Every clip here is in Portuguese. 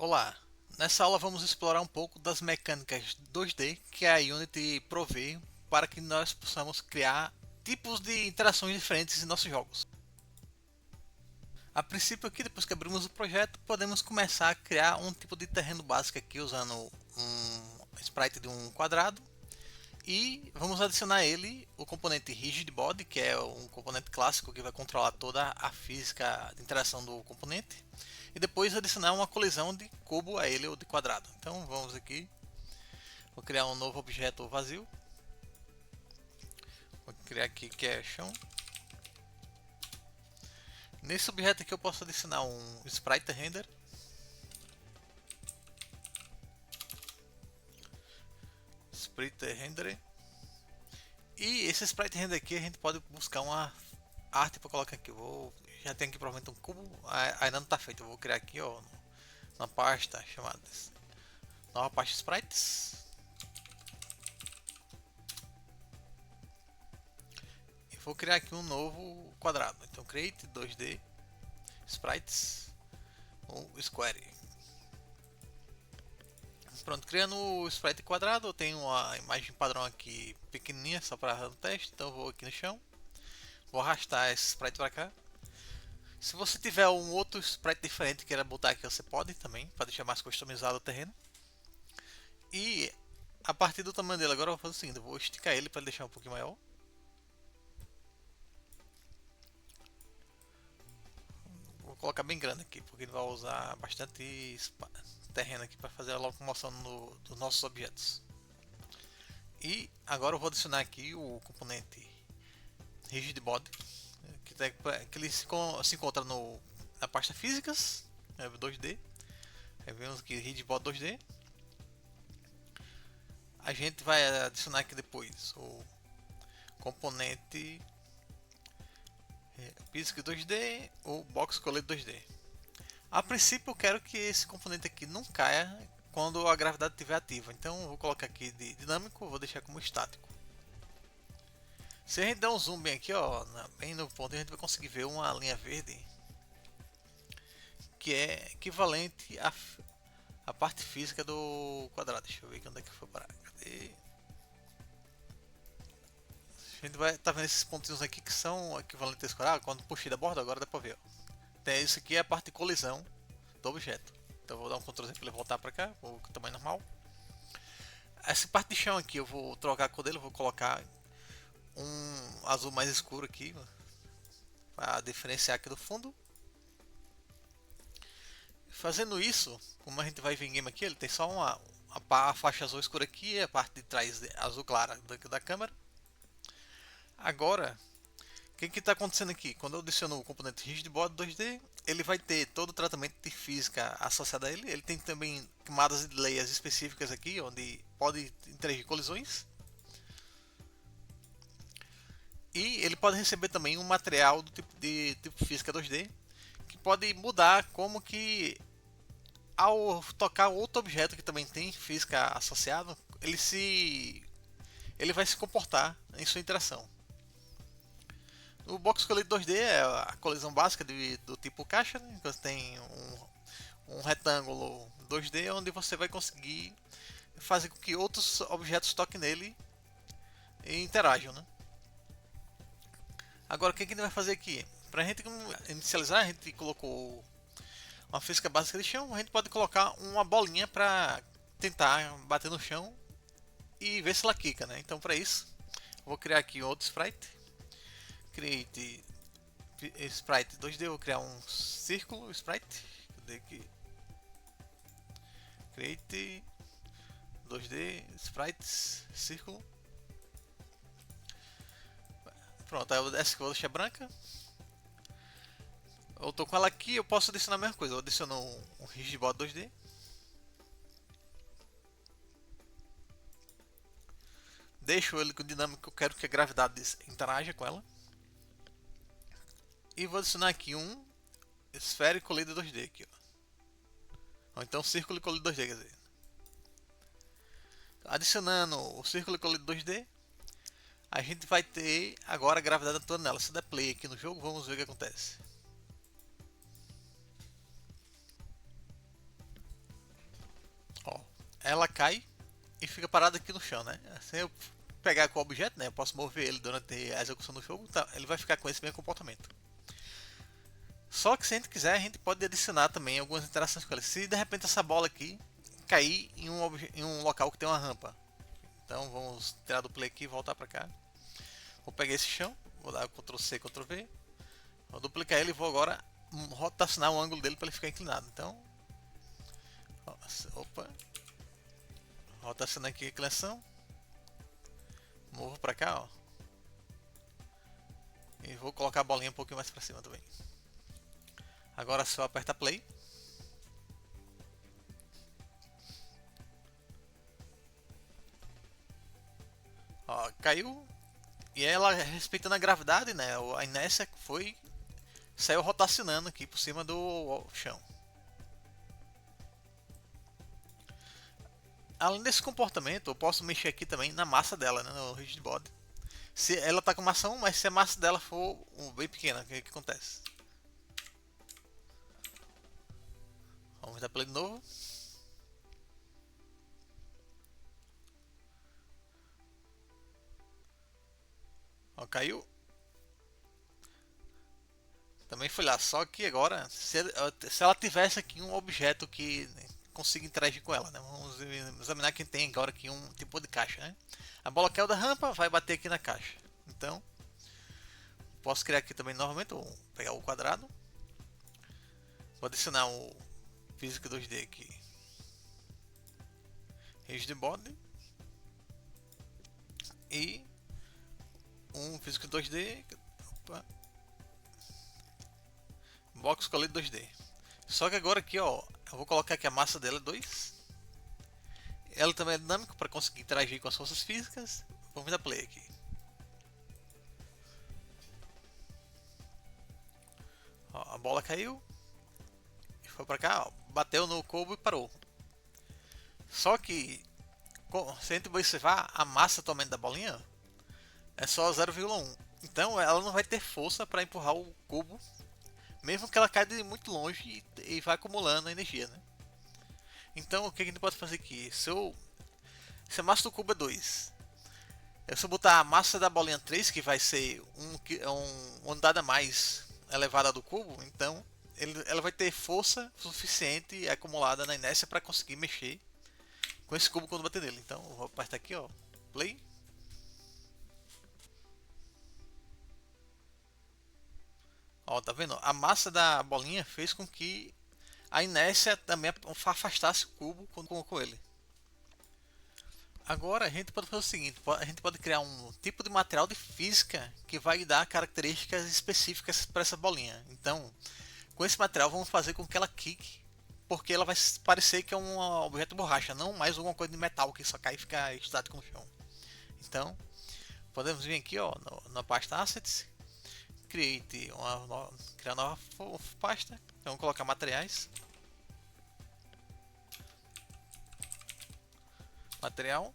Olá! Nessa aula vamos explorar um pouco das mecânicas 2D que a Unity provê para que nós possamos criar tipos de interações diferentes em nossos jogos. A princípio aqui, depois que abrimos o projeto, podemos começar a criar um tipo de terreno básico aqui usando um sprite de um quadrado e vamos adicionar a ele o componente Rigid Body, que é um componente clássico que vai controlar toda a física de interação do componente, e depois adicionar uma colisão de cubo a ele ou de quadrado. Então vamos aqui, vou criar um novo objeto vazio, vou criar aqui que é chão. Nesse objeto aqui eu posso adicionar um sprite render, e esse sprite render aqui a gente pode buscar uma arte para colocar aqui. Já tenho aqui provavelmente um cubo, ainda não está feito. Eu vou criar aqui, ó, na pasta chamada nova pasta sprites, e vou criar aqui um novo quadrado. Então create 2D sprites ou square. Pronto, criando o sprite quadrado, eu tenho uma imagem padrão aqui pequenininha só para o teste. Então eu vou aqui no chão, vou arrastar esse sprite para cá. Se você tiver um outro sprite diferente que queira botar aqui, você pode também, para deixar mais customizado o terreno. E a partir do tamanho dele agora eu vou fazer o seguinte, eu vou esticar ele para ele deixar um pouquinho maior. Vou colocar bem grande aqui, porque ele vai usar bastante terreno aqui para fazer a locomoção dos nossos objetos. E agora eu vou adicionar aqui o componente Rigid Body, que ele se encontra na pasta físicas, 2D. Aí vemos aqui Rigid Body 2D. A gente vai adicionar aqui depois o componente Physics 2D ou Box Collider 2D. A princípio eu quero que esse componente aqui não caia quando a gravidade estiver ativa, então eu vou colocar aqui de dinâmico, vou deixar como estático. Se a gente der um zoom bem aqui, ó, bem no ponto, a gente vai conseguir ver uma linha verde que é equivalente à parte física do quadrado. Deixa eu ver aqui onde é que foi parar. Cadê? A gente vai vendo esses pontinhos aqui que são equivalentes a esse quadrado. Quando puxei da borda, agora dá pra ver. Ó. Então, isso aqui é a parte de colisão do objeto. Então vou dar um Ctrl Z para ele voltar para cá, o tamanho normal. Essa parte de chão aqui eu vou trocar a cor dele, vou colocar um azul mais escuro aqui para diferenciar aqui do fundo. Fazendo isso, como a gente vai ver em game aqui, ele tem só a faixa azul escura aqui e a parte de trás azul clara da câmera. Agora, o que está acontecendo aqui? Quando eu adiciono o componente Rigid Body 2D, ele vai ter todo o tratamento de física associado a ele. Ele tem também camadas de layers específicas aqui, onde pode interagir colisões. E ele pode receber também um material do tipo física 2D, que pode mudar como que ao tocar outro objeto que também tem física associado, ele vai se comportar em sua interação. O Box Collider 2D é a colisão básica do tipo caixa, né? Você tem um retângulo 2D onde você vai conseguir fazer com que outros objetos toquem nele e interajam, né? Agora o que a gente vai fazer aqui? Para a gente inicializar, a gente colocou uma física básica de chão, a gente pode colocar uma bolinha para tentar bater no chão e ver se ela quica, né? Então para isso, vou criar aqui outro sprite. Create sprite 2D, vou criar um círculo sprite. Cadê aqui? Create 2D sprites círculo. Pronto, aí essa que eu vou deixar branca. Eu tô com ela aqui, eu posso adicionar a mesma coisa. Eu adiciono um Rigid Body 2D. Deixo ele com o dinâmico, eu quero que a gravidade interaja com ela. E vou adicionar aqui um Sphere Collider 2D aqui, ó. Ou então Círculo Collider 2D, quer dizer. Adicionando o Círculo Collider 2D, a gente vai ter agora a gravidade atuando nela. Se der play aqui no jogo, vamos ver o que acontece. ela cai e fica parada aqui no chão, né? Se eu pegar com o objeto, né? Eu posso mover ele durante a execução do jogo, tá? Ele vai ficar com esse mesmo comportamento. Só que se a gente quiser, a gente pode adicionar também algumas interações com ele. Se de repente essa bola aqui cair em um local que tem uma rampa. Então vamos tirar do play aqui e voltar para cá. Vou pegar esse chão, vou dar Ctrl C, Ctrl V. Vou duplicar ele e vou agora rotacionar o ângulo dele para ele ficar inclinado. Então, opa, rotacionar aqui a inclinação. Movo para cá, ó. E vou colocar a bolinha um pouquinho mais para cima também. Agora só aperta play. Ó, caiu. E ela, respeitando a gravidade, né? A inércia saiu rotacionando aqui por cima do chão. Além desse comportamento, eu posso mexer aqui também na massa dela, né? No rigid body. Se ela tá com massa 1, mas se a massa dela for bem pequena, o que acontece? Vamos dar play de novo. Ó, caiu. Também foi lá. Só que agora, se ela tivesse aqui um objeto que consiga interagir com ela, né? Vamos examinar quem tem agora aqui um tipo de caixa, né? A bola caiu da rampa, vai bater aqui na caixa. Então, posso criar aqui também novamente, vou pegar o quadrado. Vou adicionar o Physics 2D aqui. Rigid Body. E um Physics 2D. Opa. Box Collider 2D. Só que agora aqui, ó, eu vou colocar aqui a massa dela 2. Ela também é dinâmica para conseguir interagir com as forças físicas. Vamos dar play aqui. Ó, a bola caiu e foi para cá, ó, bateu no cubo e parou. Só que se a gente observar a massa atualmente da bolinha é só 0,1. Então ela não vai ter força para empurrar o cubo, mesmo que ela caia de muito longe e vai acumulando energia, né? Então o que a gente pode fazer aqui? Se a massa do cubo é 2, se eu botar a massa da bolinha 3, que vai ser uma unidade a mais elevada do cubo, então ela vai ter força suficiente acumulada na inércia para conseguir mexer com esse cubo quando bater nele. Então eu vou apertar aqui, ó, play. Ó, tá vendo? A massa da bolinha fez com que a inércia também afastasse o cubo com ele. Agora a gente pode fazer o seguinte, a gente pode criar um tipo de material de física que vai dar características específicas para essa bolinha. Então, com esse material vamos fazer com que ela quique, porque ela vai parecer que é um objeto de borracha, não mais alguma coisa de metal que só cai e fica estático no chão. Então, podemos vir aqui, ó, na pasta Assets, criar uma nova pasta, então, vamos colocar materiais, material,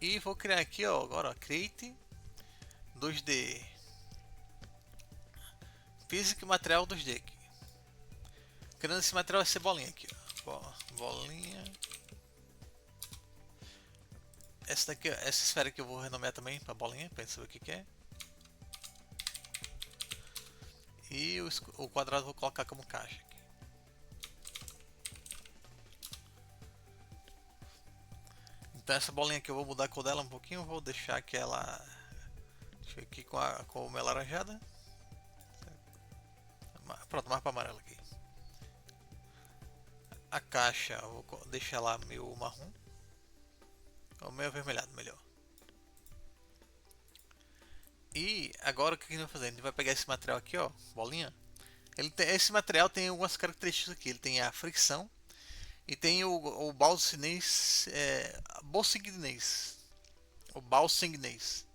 e vou criar aqui, ó, agora, ó, create 2D Physics Material 2D aqui. Criando esse material vai ser bolinha aqui, ó. Bolinha. Essa daqui, essa esfera aqui eu vou renomear também para bolinha, para saber o que é. E o quadrado eu vou colocar como caixa aqui. Então essa bolinha aqui eu vou mudar a cor dela um pouquinho, vou deixar que ela, deixa eu aqui com a cor meio alaranjada. Pronto, mais para amarelo aqui. A caixa eu vou deixar lá meio marrom, ou meio avermelhado, melhor. E agora o que a gente vai fazer? A gente vai pegar esse material aqui, ó, bolinha. Esse material tem algumas características aqui. Ele tem a fricção e tem o balsinês, o balsingnês,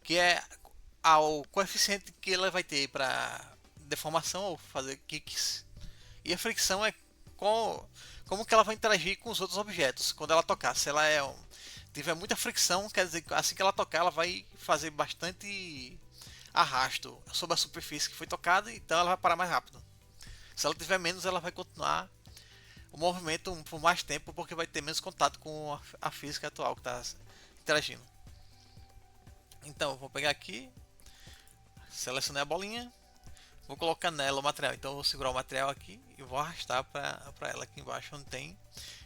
que é o coeficiente que ela vai ter para deformação ou fazer kicks. E a fricção é como que ela vai interagir com os outros objetos quando ela tocar. Se ela tiver muita fricção, quer dizer que assim que ela tocar, ela vai fazer bastante arrasto sobre a superfície que foi tocada, então ela vai parar mais rápido. Se ela tiver menos, ela vai continuar o movimento por mais tempo, porque vai ter menos contato com a física atual que está interagindo. Então, vou pegar aqui, selecionei a bolinha, vou colocar nela o material. Então, eu vou segurar o material aqui e vou arrastar para ela aqui embaixo, onde tem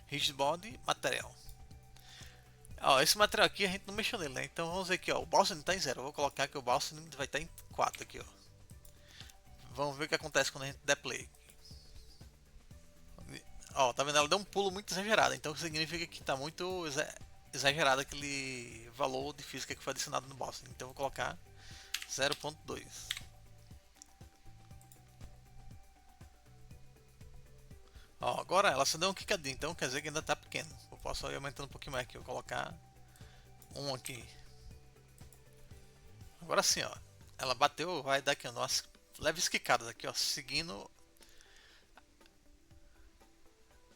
Rigid Body Material. Ó, esse material aqui a gente não mexeu nele, né? Então vamos ver aqui, ó, o Balsam está em 0. Eu vou colocar que o Balsam vai estar em 4 aqui, ó. Vamos ver o que acontece quando a gente der play. Ó, tá vendo? Ela deu um pulo muito exagerado, então significa que está muito exagerado aquele valor de física que foi adicionado no Balsam. Então eu vou colocar 0.2. Ó, agora ela só deu um quicadinho, então quer dizer que ainda está pequeno. Eu posso ir aumentando um pouquinho mais aqui, eu vou colocar 1 aqui. Agora sim, ó. Ela bateu, vai dar aqui umas leves quicadas aqui, ó, seguindo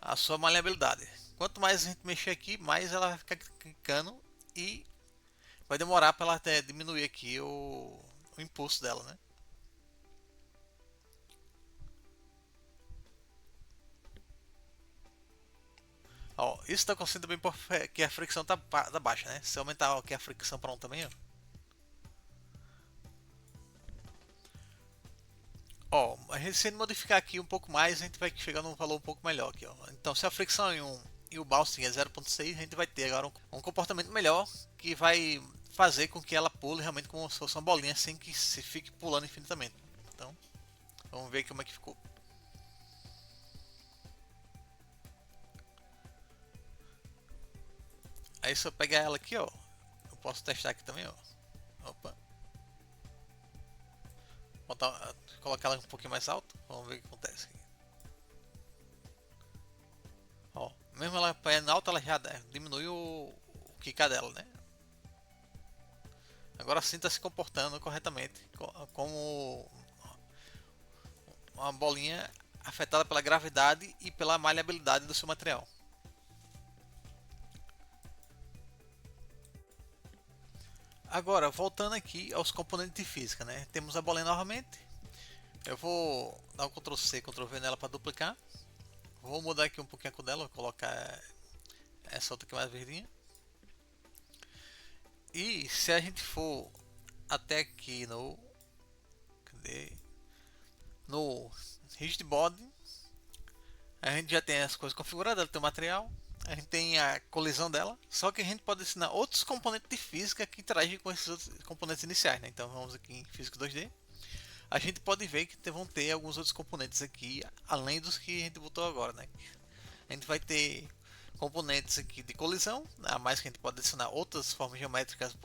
a sua maleabilidade. Quanto mais a gente mexer aqui, mais ela vai ficar quicando e vai demorar para ela até diminuir aqui o impulso dela, né? Ó, isso está acontecendo também porque a fricção tá baixa, né? Se eu aumentar aqui a fricção para 1 também, ó. Ó, a gente se modificar aqui um pouco mais, a gente vai chegar num valor um pouco melhor aqui, ó. Então, se a fricção é 1 e o bouncing é 0.6, a gente vai ter agora um comportamento melhor que vai fazer com que ela pule realmente como se fosse uma bolinha sem que se fique pulando infinitamente. Então, vamos ver como é que ficou. Aí se eu pegar ela aqui, ó, eu posso testar aqui também, ó. Opa. Botar, colocar ela um pouquinho mais alto, vamos ver o que acontece aqui. Ó, mesmo ela em alta, ela já diminui o quicar dela, né? Agora sim está se comportando corretamente, como uma bolinha afetada pela gravidade e pela maleabilidade do seu material. Agora, voltando aqui aos componentes de física, né? Temos a bolinha novamente. Eu vou dar um Ctrl C, Ctrl V nela para duplicar. Vou mudar aqui um pouquinho a cor dela, vou colocar essa outra aqui mais verdinha. E se a gente for até aqui no... Cadê? No Rigid Body, a gente já tem as coisas configuradas, ela tem o material, a gente tem a colisão dela, só que a gente pode ensinar outros componentes de física que interagem com esses outros componentes iniciais, né? Então vamos aqui em física 2D, a gente pode ver que vão ter alguns outros componentes aqui, além dos que a gente botou agora, né? A gente vai ter componentes aqui de colisão, a mais que a gente pode adicionar outras formas geométricas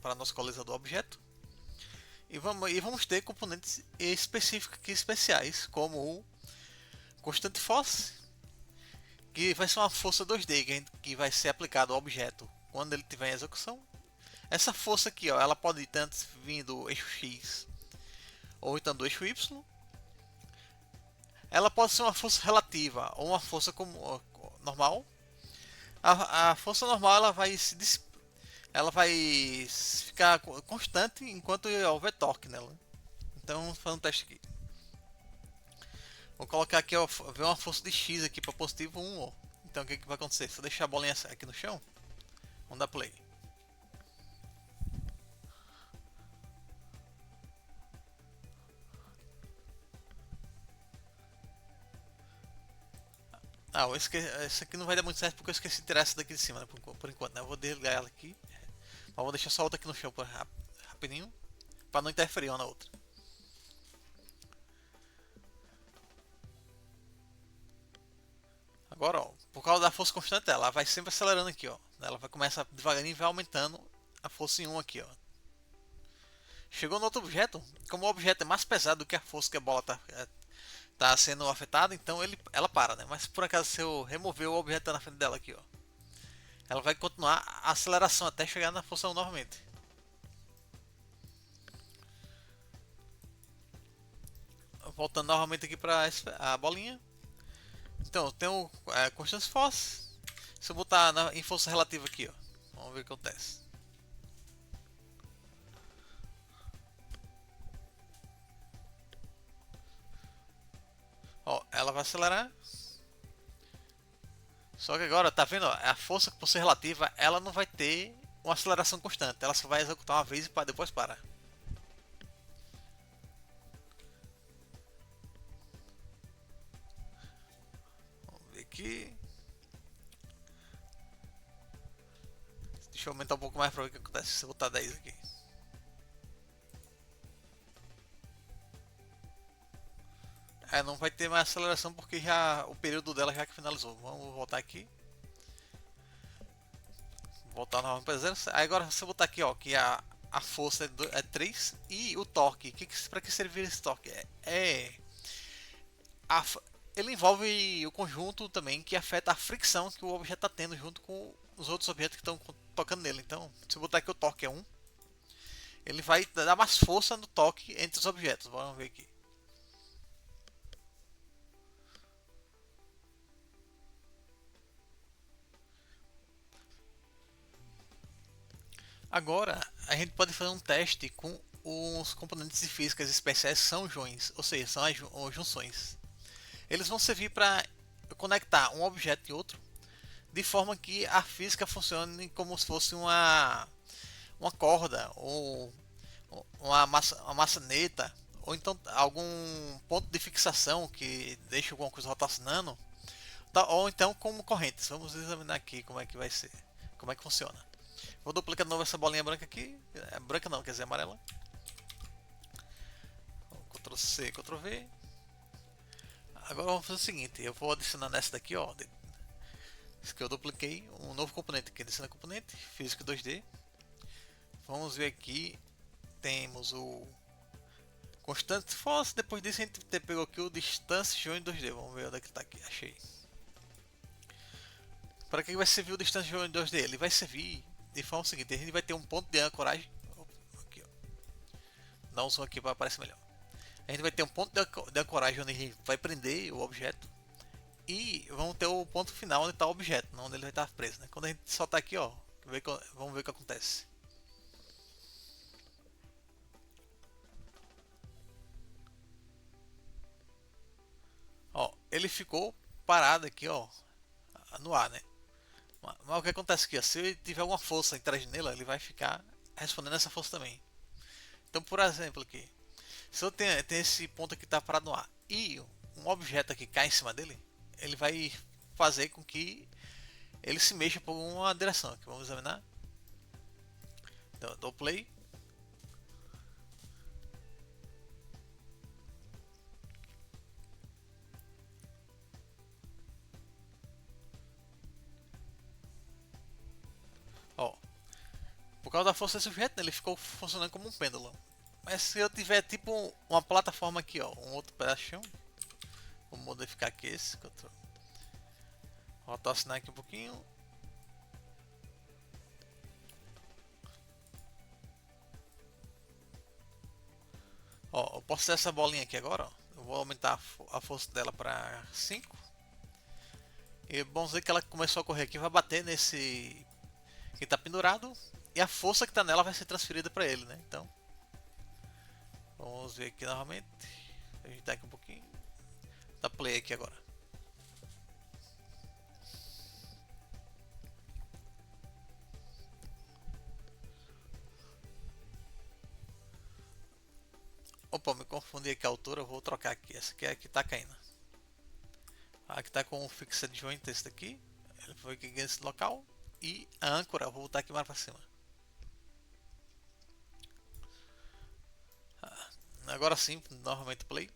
para a nossa colisão do objeto. E vamos ter componentes específicos e especiais, como o constante force, que vai ser uma força 2D que vai ser aplicada ao objeto quando ele estiver em execução. Essa força aqui, ó, ela pode tanto vir do eixo X ou então do eixo Y. Ela pode ser uma força relativa ou uma força como, normal. A força normal ela vai ficar constante enquanto houver torque nela. Então vamos fazer um teste aqui. Vou colocar aqui, ó, ver uma força de X aqui para positivo 1, ó. Então o que vai acontecer? Se eu deixar a bolinha aqui no chão, vamos dar play. Ah, esse aqui não vai dar muito certo porque eu esqueci de tirar essa daqui de cima, né, por enquanto, né? Eu vou desligar ela aqui. Mas vou deixar só outra aqui no chão rapidinho, para não interferir uma na outra. Agora, ó, por causa da força constante, ela vai sempre acelerando aqui, ó. Ela vai começar devagarinho e vai aumentando a força em 1 aqui, ó. Chegou no outro objeto, como o objeto é mais pesado do que a força que a bola tá sendo afetada, então ela para, né? Mas por acaso se eu remover o objeto que tá na frente dela aqui, ó, ela vai continuar a aceleração até chegar na força 1 novamente. Voltando novamente aqui para a bolinha. Então, tem o Constance Force. Se eu botar em força relativa aqui, ó, vamos ver o que acontece. Ó, ela vai acelerar. Só que agora, tá vendo? Ó, a força por ser relativa, ela não vai ter uma aceleração constante. Ela só vai executar uma vez e depois para. Vamos ver aqui. Deixa eu aumentar um pouco mais para ver o que acontece se eu botar 10 aqui. É, não vai ter mais aceleração porque já o período dela já que finalizou. Vamos voltar aqui. Voltar novamente para zero. Aí agora se eu botar aqui, ó, que a força é 3 e o torque. Para que servir esse torque? A, ele envolve o conjunto também que afeta a fricção que o objeto está tendo junto com os outros objetos que estão tocando nele. Então, se eu botar aqui o torque é 1, ele vai dar mais força no toque entre os objetos. Vamos ver aqui. Agora, a gente pode fazer um teste com os componentes de físicas especiais são joins, ou seja, são as junções. Eles vão servir para conectar um objeto e outro de forma que a física funcione como se fosse uma corda ou uma maçaneta ou então algum ponto de fixação que deixa alguma coisa rotacionando ou então como correntes. Vamos examinar aqui como é que vai ser, como é que funciona. Vou duplicar de novo essa bolinha branca aqui. É branca não, quer dizer amarela. Ctrl C, Ctrl V. Agora vamos fazer o seguinte, eu vou adicionar nessa daqui, ó. Isso que eu dupliquei um novo componente aqui, adiciona componente, físico 2D. Vamos ver aqui, temos o constante force, depois disso a gente pegou aqui o distância join 2D. Vamos ver onde é que está aqui, achei. Para que vai servir o distância join 2D? Ele vai servir de forma seguinte, a gente vai ter um ponto de ancoragem. Aqui, ó. Dá um zoom aqui para aparecer melhor. A gente vai ter um ponto de ancoragem onde a gente vai prender o objeto. E vamos ter o ponto final onde está o objeto, não onde ele vai estar preso. Né? Quando a gente soltar aqui, ó, vamos ver o que acontece. Ó, ele ficou parado aqui, ó, no ar, né? Mas o que acontece aqui, ó, se ele tiver alguma força interagindo nele, ele vai ficar respondendo essa força também. Então, por exemplo, aqui, se eu tenho esse ponto aqui que está parado no ar e um objeto aqui cai em cima dele, ele vai fazer com que ele se mexa por uma direção. Aqui, vamos examinar. Então, eu dou play. Ó, por causa da força desse objeto, ele ficou funcionando como um pêndulo. Mas se eu tiver tipo uma plataforma aqui, ó, um outro pedaço de chão, vou modificar aqui esse. Rotacionar aqui um pouquinho. Ó, eu posso ter essa bolinha aqui agora, ó. Eu vou aumentar a força dela para 5. E vamos ver que ela começou a correr aqui, vai bater nesse que está pendurado. E a força que está nela vai ser transferida para ele, né? Então, vamos ver aqui novamente. Ajeitar aqui um pouquinho. Dá play aqui agora. Opa, me confundi aqui a altura, eu vou trocar aqui. Essa aqui é a que está caindo. Aqui está com o fixed joint esse daqui. Ele foi aqui nesse local. E a âncora, eu vou botar aqui mais para cima. Agora sim, novamente play.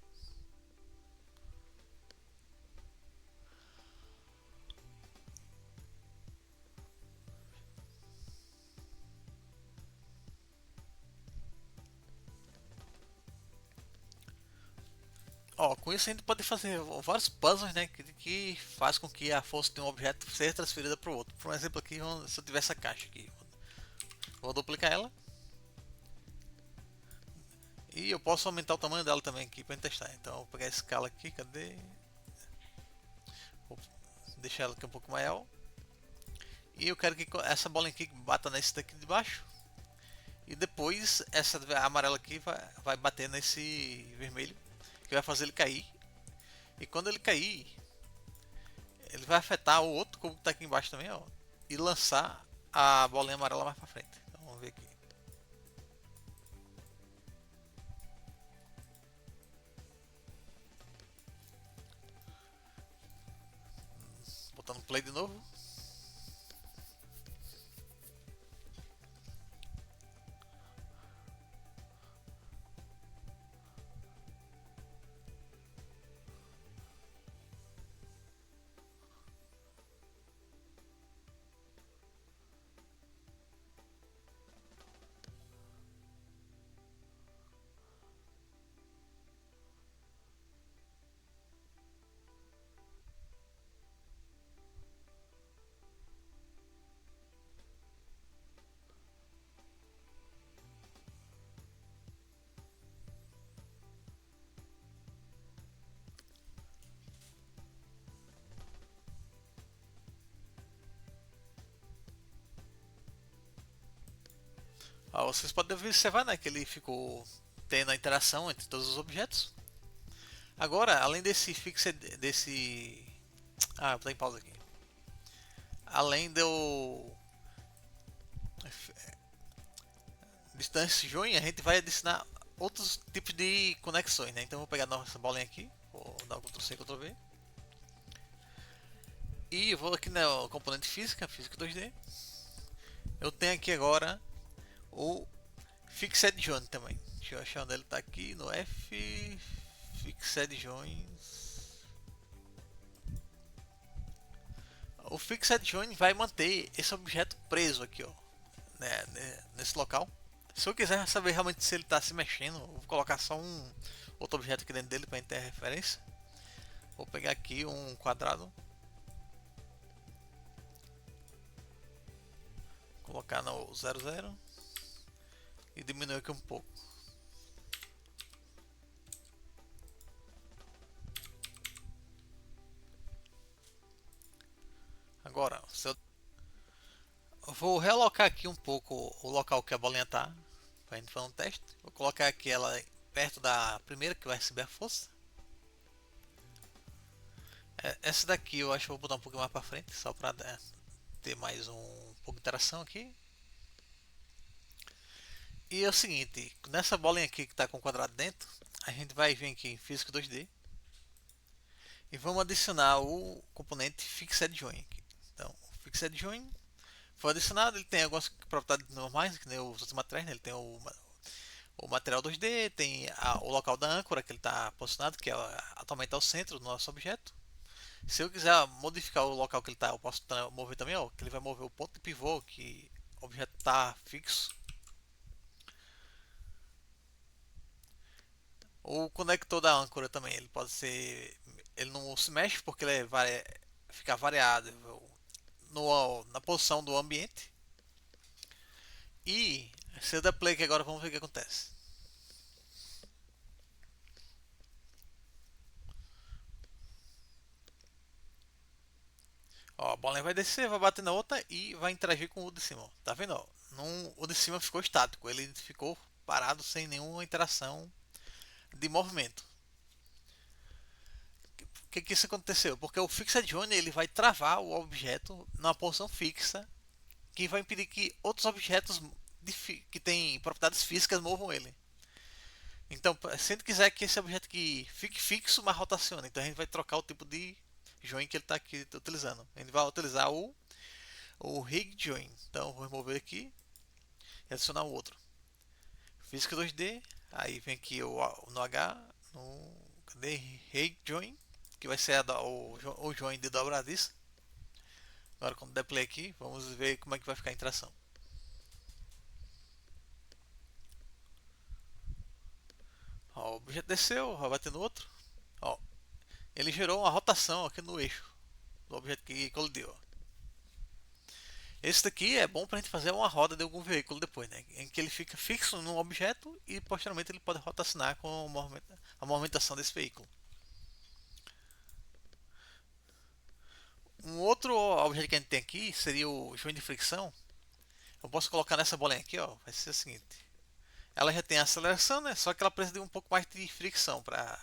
Ó, com isso a gente pode fazer vários puzzles, né, que faz com que a força de um objeto seja transferida para o outro. Por exemplo, aqui, se eu tiver essa caixa aqui, vou duplicar ela. E eu posso aumentar o tamanho dela também aqui para testar. Então, vou pegar a escala aqui, cadê? Vou deixar ela aqui um pouco maior. E eu quero que essa bola aqui bata nesse daqui de baixo. E depois essa amarela aqui vai bater nesse vermelho, que vai fazer ele cair. E quando ele cair, ele vai afetar o outro cubo que está aqui embaixo também, ó, e lançar a bolinha amarela mais para frente. Então vamos ver aqui. Botando play de novo. Ó, vocês podem observar, né, que ele ficou tendo a interação entre todos os objetos. Agora, além desse fixed, desse... Ah, vou dar em pausa aqui. Além do distance join, a gente vai adicionar outros tipos de conexões, né? Então vou pegar nossa bolinha aqui, vou dar um Ctrl C, Ctrl V. E vou aqui no componente física, física 2D. Eu tenho aqui agora o Fixed Join também. Deixa eu achar onde ele está aqui, no F, Fixed Joins. O Fixed Join vai manter esse objeto preso aqui, ó, né, nesse local. Se eu quiser saber realmente se ele está se mexendo, eu vou colocar só um outro objeto aqui dentro dele para ter referência. Vou pegar aqui um quadrado, colocar no 00 e diminuir aqui um pouco. Agora, se eu vou realocar aqui um pouco o local que a bolinha está, para a gente fazer um teste. Vou colocar aqui ela perto da primeira que vai receber a força. Essa daqui eu acho que vou botar um pouquinho mais para frente, só para ter mais um pouco de interação aqui. E é o seguinte, nessa bolinha aqui que está com o quadrado dentro, a gente vai vir aqui em Física 2D e vamos adicionar o componente Fixed Join aqui. Então, o Fixed Join foi adicionado, ele tem algumas propriedades normais, que nem os outros materiais, né? Ele tem o material 2D, tem o local da âncora que ele está posicionado, que atualmente é o centro do nosso objeto. Se eu quiser modificar o local que ele está, eu posso mover também, ó, que ele vai mover o ponto de pivô, que o objeto está fixo. O conector da âncora também, ele pode ser, ele não se mexe porque ele fica variável na posição do ambiente. E se eu der play aqui agora, vamos ver o que acontece. Ó, a bolinha vai descer, vai bater na outra e vai interagir com o de cima. Ó. Tá vendo? Ó? O de cima ficou estático, ele ficou parado sem nenhuma interação de movimento. O que isso aconteceu? Porque o Fixed Join ele vai travar o objeto numa posição fixa, que vai impedir que outros objetos que têm propriedades físicas movam ele. Então, se a gente quiser que esse objeto aqui fique fixo, mas rotacione, então a gente vai trocar o tipo de join que ele está aqui utilizando. A gente vai utilizar o Rig Join. Então, vou remover aqui e adicionar o outro. Física 2D, aí vem aqui no H, cadê? Rig Join, que vai ser o join de dobradiça. Agora, quando der play aqui, vamos ver como é que vai ficar a interação. Ó, o objeto desceu, vai bater no outro. Ó, ele gerou uma rotação aqui no eixo do objeto que colidiu. Esse daqui é bom para a gente fazer uma roda de algum veículo depois, né? Em que ele fica fixo num objeto e posteriormente ele pode rotacionar com a movimentação desse veículo. Um outro objeto que a gente tem aqui seria o joint de fricção. Eu posso colocar nessa bolinha aqui, ó. Vai ser o seguinte: ela já tem aceleração, né? Só que ela precisa de um pouco mais de fricção para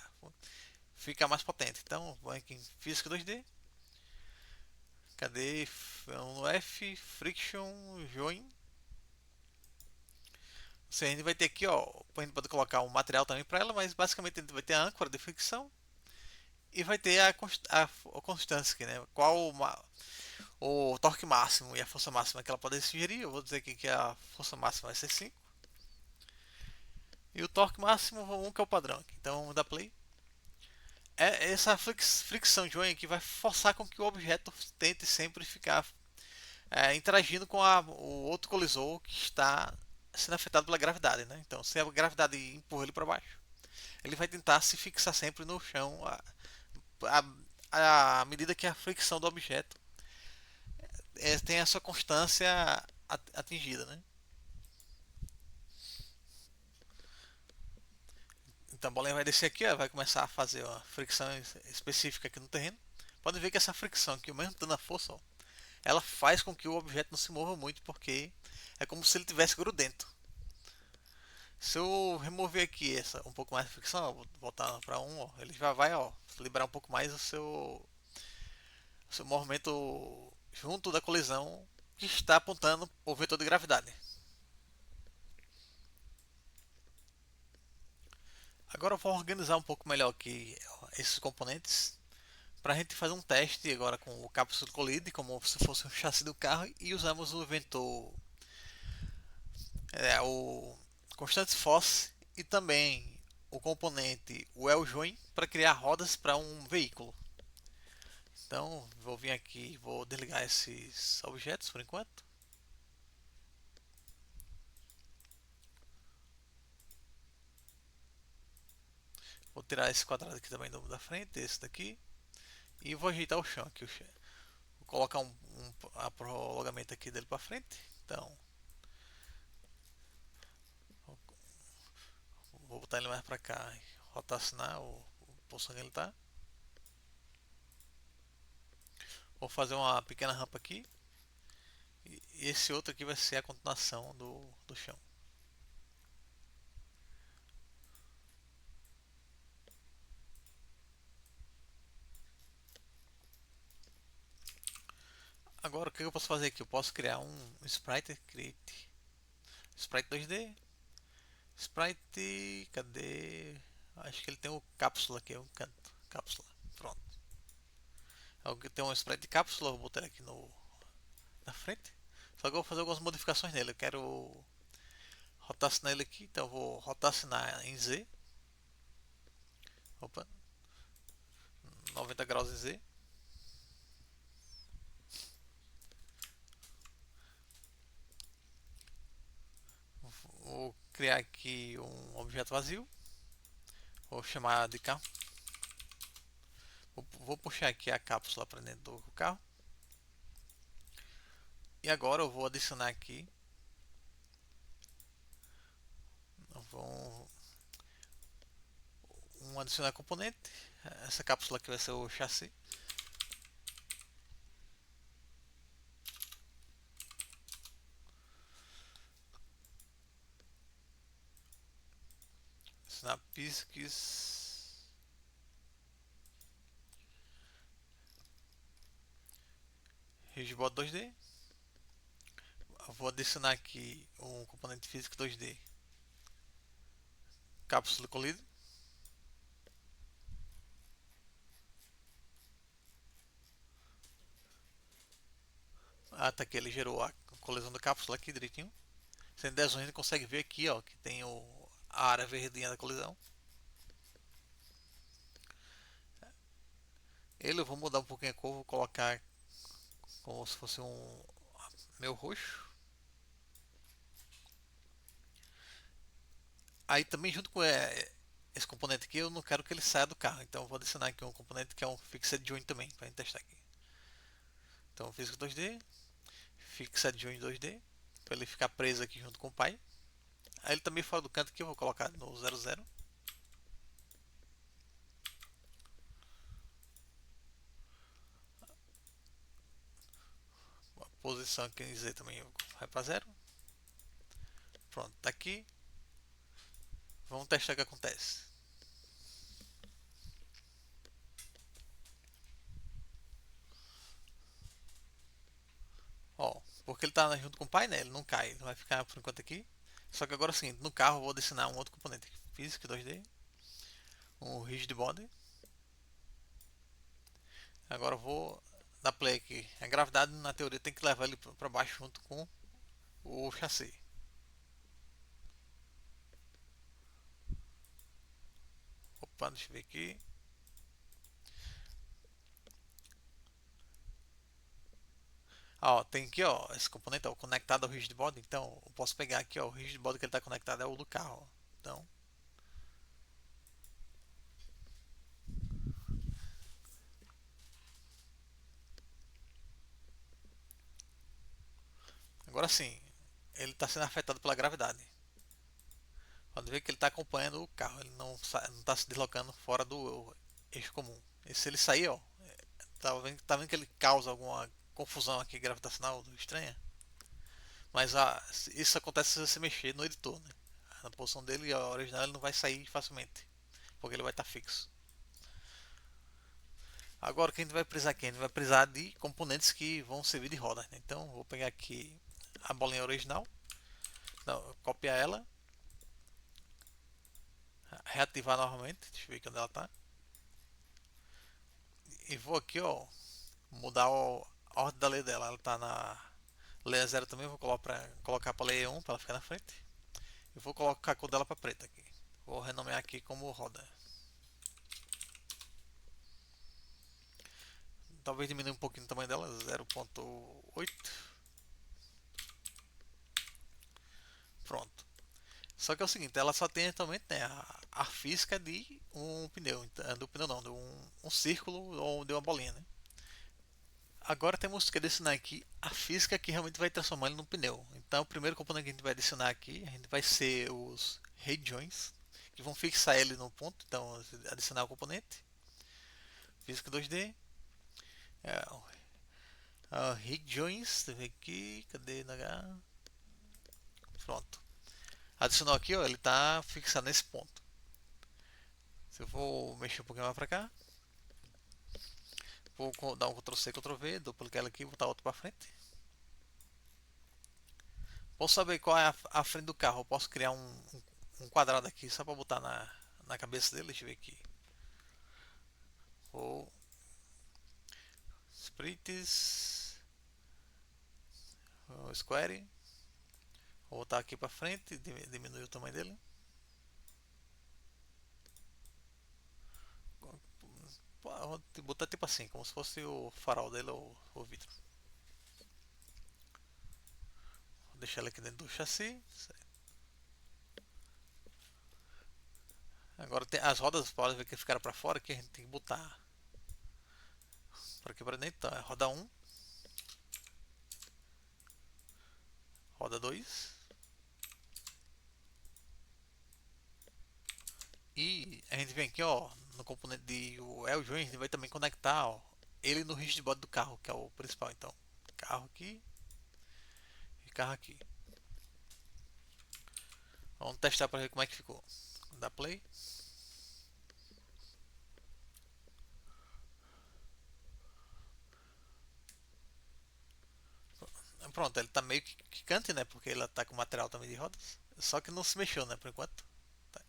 ficar mais potente. Então, vou aqui em Física 2D Cadê? No F, Friction, Join. A gente vai ter aqui, ó, a gente pode colocar um material também para ela, mas basicamente a gente vai ter a âncora de fricção e vai ter a constância aqui, né? Qual o torque máximo e a força máxima que ela pode sugerir. Eu vou dizer aqui que a força máxima vai ser 5 e o torque máximo 1, que é o padrão aqui. Então vamos dar play. Essa fricção de aqui vai forçar com que o objeto tente sempre ficar interagindo com o outro colisor que está sendo afetado pela gravidade, né? Então, se a gravidade empurra ele para baixo, ele vai tentar se fixar sempre no chão à medida que a fricção do objeto tem a sua constância atingida, né? Então a bolinha vai descer aqui, ó, vai começar a fazer uma fricção específica aqui no terreno. Pode ver que essa fricção aqui, mesmo dando a força, ó, ela faz com que o objeto não se mova muito, porque é como se ele tivesse grudento. Se eu remover aqui um pouco mais de fricção, ó, vou voltar para 1, ó, ele já vai, ó, liberar um pouco mais o seu movimento junto da colisão que está apontando o vetor de gravidade. Agora eu vou organizar um pouco melhor aqui esses componentes para a gente fazer um teste agora com o Capsule Collide, como se fosse um chassi do carro, e usamos o inventor, o Constante Force e também o componente Well-Join para criar rodas para um veículo. Então vou vir aqui, vou desligar esses objetos por enquanto. Vou tirar esse quadrado aqui também da frente, esse daqui, e vou ajeitar o chão aqui. Vou colocar um prolongamento aqui dele para frente. Então vou botar ele mais para cá, rotacionar o posição que ele está. Vou fazer uma pequena rampa aqui. E esse outro aqui vai ser a continuação do chão. Agora o que eu posso fazer aqui? Eu posso criar um sprite, create sprite 2D. Sprite, cadê? Acho que ele tem o cápsula aqui, o canto. Cápsula, pronto. Tem um sprite de cápsula, vou botar aqui na frente. Só que eu vou fazer algumas modificações nele. Eu quero rotacionar ele aqui, então eu vou rotacionar em Z. Opa, 90 graus em Z. Vou criar aqui um objeto vazio. Vou chamar de carro. Vou puxar aqui a cápsula para dentro do carro. E agora eu vou adicionar aqui. Vou adicionar componente. Essa cápsula aqui vai ser o chassi. Snapisks. Rigbot 2D. Vou adicionar aqui um componente físico 2D. Cápsula colide. Tá aqui, ele gerou a colisão da cápsula aqui direitinho. Sem adesões a gente consegue ver aqui, ó, que tem a área verdinha da colisão. Ele eu vou mudar um pouquinho a cor, vou colocar como se fosse um meu roxo. Aí também junto com esse componente aqui, eu não quero que ele saia do carro, então eu vou adicionar aqui um componente que é um Fixed Joint também, para gente testar aqui. Então físico 2D, Fixed Joint 2D, para ele ficar preso aqui junto com o pai. Aí ele também fora do canto aqui, eu vou colocar no 00. A posição aqui em Z também vai para 0. Pronto, tá aqui. Vamos testar o que acontece. Porque ele tá junto com o painel, ele não cai, ele vai ficar por enquanto aqui. Só que agora sim, no carro eu vou adicionar um outro componente físico 2D, um rigid body. Agora eu vou dar play aqui. A gravidade na teoria tem que levar ele para baixo junto com o chassi. Opa, deixa eu ver aqui. Ó, tem aqui, ó, esse componente ó, conectado ao rigid body. Então, eu posso pegar aqui, ó, o rigid body que ele está conectado é o do carro. Ó. Então, agora sim, ele está sendo afetado pela gravidade. Pode ver que ele está acompanhando o carro, ele não está se deslocando fora do eixo comum. E se ele sair, ó, tá vendo que ele causa alguma confusão aqui gravitacional estranha? Mas isso acontece se você mexer no editor, né? Na posição dele, a original, ele não vai sair facilmente, porque ele vai estar fixo. Agora, o que a gente vai precisar aqui? A gente vai precisar de componentes que vão servir de roda. Né? Então, vou pegar aqui a bolinha original, não, copiar ela, reativar novamente, deixa eu ver onde ela está. E vou aqui, ó, mudar a ordem da lei dela. Ela está na lei 0 também, vou colocar para lei 1 para ela ficar na frente. E vou colocar a cor dela para preta aqui. Vou renomear aqui como roda. Talvez diminua um pouquinho o tamanho dela, 0.8. Pronto. Só que é o seguinte, ela só tem atualmente né, a física de um pneu, do pneu não, de um círculo ou de uma bolinha, né? Agora temos que adicionar aqui a física que realmente vai transformar ele num pneu. Então o primeiro componente que a gente vai adicionar aqui, a gente vai ser os head joints, que vão fixar ele no ponto. Então adicionar o componente, física 2D, é, head joints, deixa eu ver aqui, cadê na H? Pronto. Adicionou aqui, ó, ele está fixado nesse ponto. Se eu vou mexer um pouquinho mais para cá, vou dar um Ctrl C, Ctrl V, duplicar ele aqui e botar outro para frente. Posso saber qual é a frente do carro. Eu posso criar um quadrado aqui só para botar na cabeça dele. Deixa eu ver aqui. Vou sprites, square. Vou botar aqui para frente, diminuir o tamanho dele. Vou botar tipo assim, como se fosse o farol dele ou o vidro. Vou deixar ele aqui dentro do chassi. Agora tem as rodas, pode ver que ficaram para fora, que a gente tem que botar para aqui para dentro. Então, é roda 1, roda 2 e a gente vem aqui ó no componente de o L-Join, a gente vai também conectar ó, ele no rigid body do carro, que é o principal. Então, carro aqui e carro aqui. Vamos testar para ver como é que ficou. Dá play. Pronto, ele tá meio que quicante, né? Porque ele tá com material também de rodas. Só que não se mexeu, né? Por enquanto. Tá.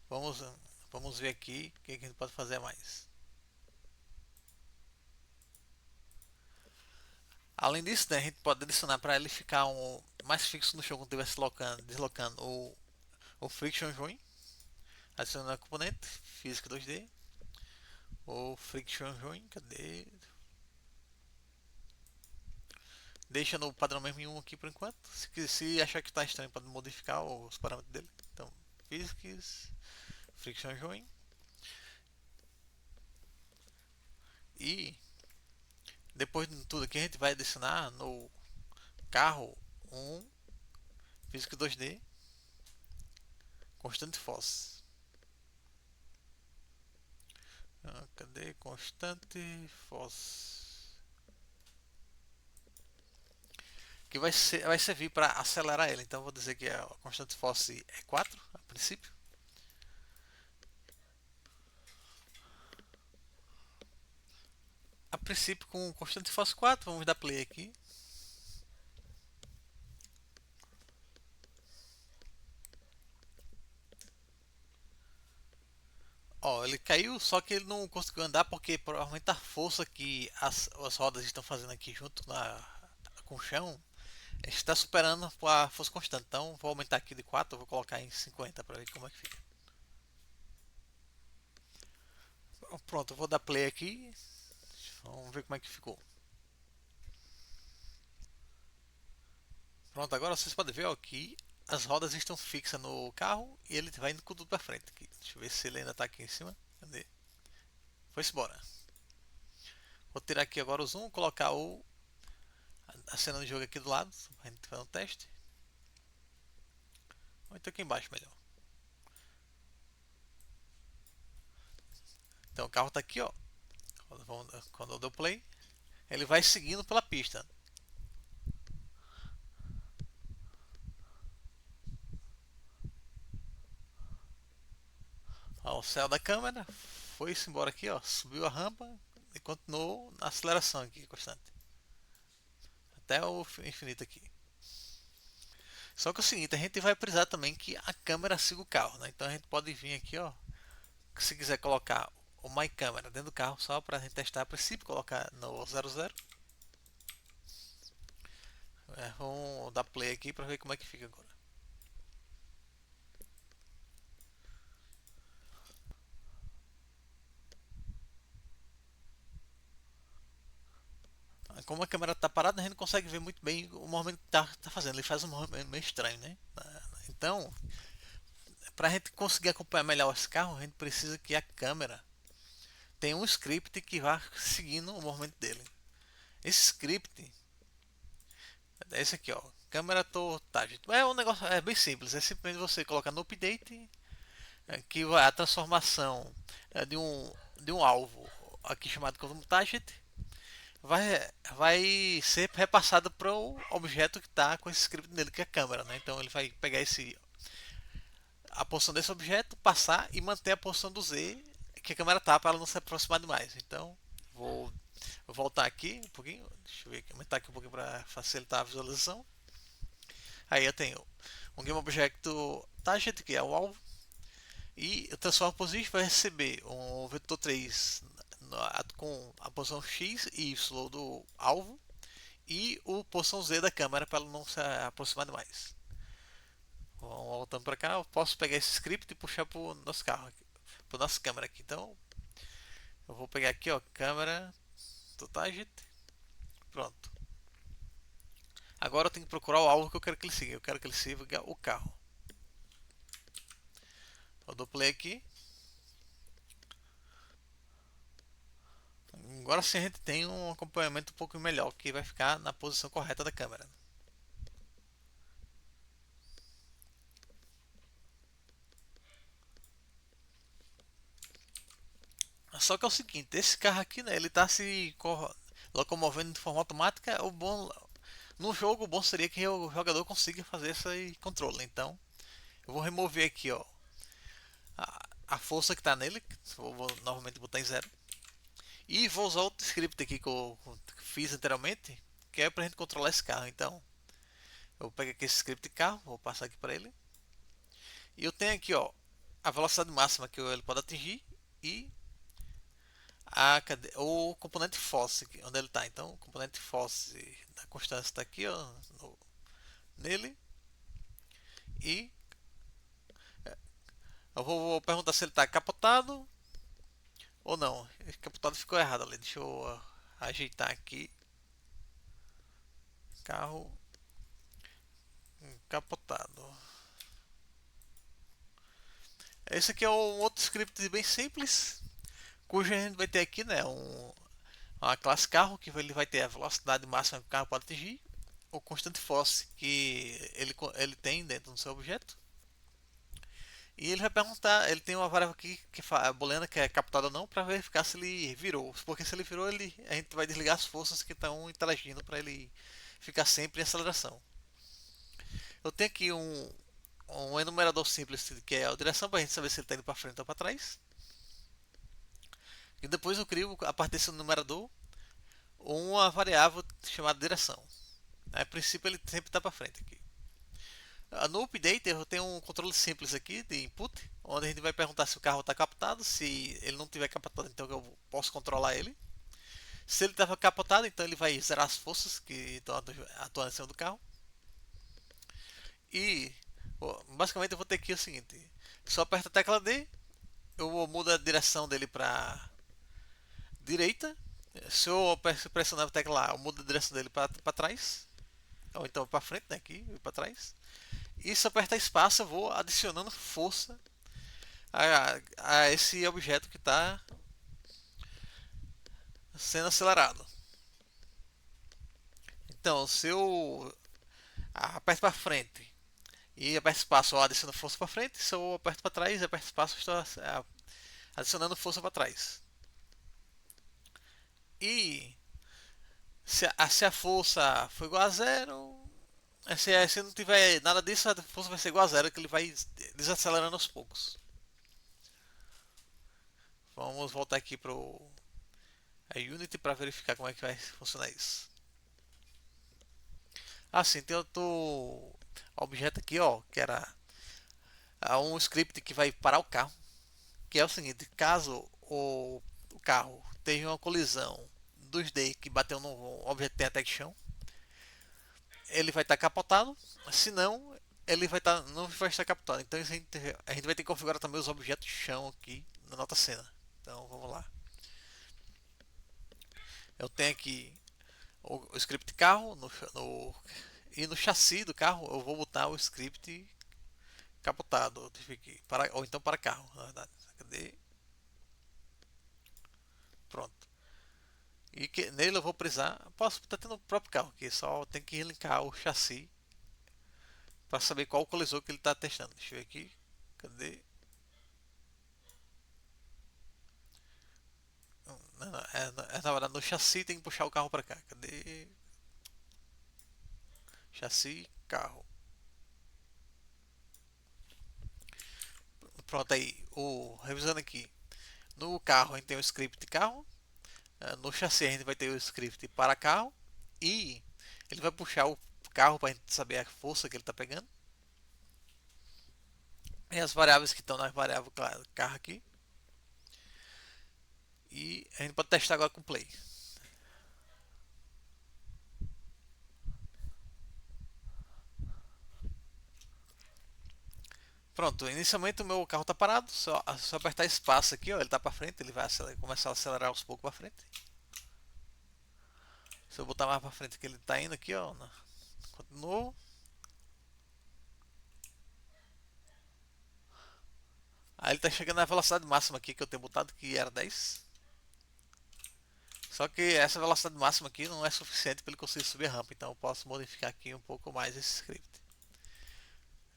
Vamos, vamos ver aqui o que a gente pode fazer mais. Além disso, né, a gente pode adicionar para ele ficar mais fixo no chão quando estiver se deslocando o Friction Join. Adicionando a componente física 2D. O Friction Join, cadê? Deixa no padrão mesmo em 1 aqui por enquanto. Se achar que está estranho, pode modificar os parâmetros dele. Então, Physics, Friction Join. E depois de tudo aqui, a gente vai adicionar no carro um Physics 2D constante force. Cadê constante force? Que vai servir para acelerar ele. Então vou dizer que a constante force é 4 a princípio. A princípio com constante force 4, vamos dar play aqui. Ó, ele caiu, só que ele não conseguiu andar porque provavelmente a força que as rodas estão fazendo aqui junto com o chão está superando a força constante. Então vou aumentar aqui de 4, vou colocar em 50 para ver como é que fica. Pronto, eu vou dar play aqui. Vamos ver como é que ficou. Pronto, agora vocês podem ver ó, que as rodas estão fixas no carro e ele vai indo com tudo para frente aqui. Deixa eu ver se ele ainda está aqui em cima. Cadê? Foi-se embora. Vou tirar aqui agora o zoom, colocar a cena do jogo aqui do lado, pra gente fazer um teste. Ou então aqui embaixo melhor. Então o carro está aqui, ó. Quando eu dou play, ele vai seguindo pela pista. Ó, o céu da câmera foi-se embora aqui, ó. Subiu a rampa e continuou na aceleração aqui constante. Até o infinito aqui. Só que é o seguinte, a gente vai precisar também que a câmera siga o carro, né? Então a gente pode vir aqui, ó. Se quiser colocar o My Camera dentro do carro, só para a gente testar, a princípio colocar no 00. Vamos dar play aqui para ver como é que fica agora. Como a câmera está parada, a gente não consegue ver muito bem o movimento que tá fazendo. Ele faz um movimento meio estranho, né? Então, para a gente conseguir acompanhar melhor esse carro, a gente precisa que a câmera tenha um script que vá seguindo o movimento dele. Esse script é esse aqui, ó. Câmera to target. É um negócio bem simples. É simplesmente você colocar no update que a transformação de um alvo aqui chamado como target vai ser repassado para o objeto que está com esse script nele, que é a câmera, né? Então ele vai pegar a posição desse objeto, passar e manter a posição do Z que a câmera tá para ela não se aproximar demais. Então vou voltar aqui um pouquinho, deixa eu ver aqui, aumentar aqui um pouquinho para facilitar a visualização. Aí eu tenho um game object target que é o alvo e o transform position vai receber um vetor 3 com a posição x e y do alvo e o posição z da câmera para ela não se aproximar demais. Vamos voltando para cá, eu posso pegar esse script e puxar para o nosso carro, para a nossa câmera aqui. Então eu vou pegar aqui, ó, câmera do target, pronto. Agora eu tenho que procurar o alvo que eu quero que ele siga. Eu quero que ele siga o carro. Eu dou play aqui. Agora sim a gente tem um acompanhamento um pouco melhor, que vai ficar na posição correta da câmera. Só que é o seguinte, esse carro aqui, né, ele está se locomovendo de forma automática. O bom no jogo, o bom seria que o jogador consiga fazer esse controle. Então, eu vou remover aqui, ó, a força que está nele. Vou novamente botar em 0. E vou usar outro script aqui que eu fiz anteriormente, que é para a gente controlar esse carro. Então, eu vou pegar aqui esse script de carro, vou passar aqui para ele. E eu tenho aqui, ó, a velocidade máxima que ele pode atingir e o componente force, onde ele está. Então, o componente force da constância está aqui, ó, nele. E eu vou perguntar se ele está capotado ou não. Capotado ficou errado ali. Deixa eu ajeitar aqui. Carro capotado. Esse aqui é um outro script bem simples, cujo a gente vai ter aqui, né, uma classe carro que ele vai ter a velocidade máxima que o carro pode atingir, o constante force que ele tem dentro do seu objeto. E ele vai perguntar, ele tem uma variável aqui que a booleana que é captada ou não para verificar se ele virou, porque se ele virou, a gente vai desligar as forças que estão interagindo para ele ficar sempre em aceleração. Eu tenho aqui um enumerador simples que é a direção para a gente saber se ele está indo para frente ou para trás. E depois eu crio a partir desse numerador uma variável chamada direção. A princípio ele sempre está para frente aqui. No update eu tenho um controle simples aqui de input, onde a gente vai perguntar se o carro está capotado. Se ele não tiver capotado, então eu posso controlar ele. Se ele estava capotado, então ele vai zerar as forças que estão atuando em cima do carro. E basicamente eu vou ter aqui o seguinte: só aperta a tecla D, eu mudo a direção dele para direita. Se eu pressionar a tecla A, eu mudo a direção dele para trás, ou então para frente, né, aqui e para trás. E se eu apertar espaço, eu vou adicionando força a esse objeto que está sendo acelerado. Então, se eu aperto para frente e aperto espaço, eu adiciono força para frente. Se eu aperto para trás e aperto espaço, eu estou adicionando força para trás. E se a força for igual a zero, se não tiver nada disso, a força vai ser igual a zero, que ele vai desacelerando aos poucos. Vamos voltar aqui para a Unity para verificar como é que vai funcionar isso. Assim, tem outro objeto aqui, ó, que era um script que vai parar o carro, que é o seguinte: caso o carro tenha uma colisão 2D que bateu no objeto que tem até chão, ele vai estar capotado. Se não, ele vai estar, não vai estar capotado. Então a gente vai ter que configurar também os objetos de chão aqui na nossa cena. Então vamos lá. Eu tenho aqui o script carro e no chassi do carro eu vou botar o script capotado, ou então para carro, na verdade. Cadê? Pronto. E nele eu vou precisar. Posso botar até no próprio carro, que só tem que linkar o chassi para saber qual colisor que ele está testando. Deixa eu ver aqui. Cadê? Não, não, na verdade no chassi tem que puxar o carro para cá. Cadê? Chassi, carro. Pronto aí. Revisando aqui. No carro a gente tem o script carro. No chassi a gente vai ter o script para carro. E ele vai puxar o carro para a gente saber a força que ele está pegando. E as variáveis que estão na variável carro aqui. E a gente pode testar agora com play. Pronto, inicialmente o meu carro está parado. Só apertar espaço aqui, ó, ele está para frente, ele vai começar a acelerar aos poucos para frente. Se eu botar mais para frente que ele está indo aqui, ó, continuou. Aí ele está chegando na velocidade máxima aqui que eu tenho botado, que era 10. Só que essa velocidade máxima aqui não é suficiente para ele conseguir subir a rampa, então eu posso modificar aqui um pouco mais esse script.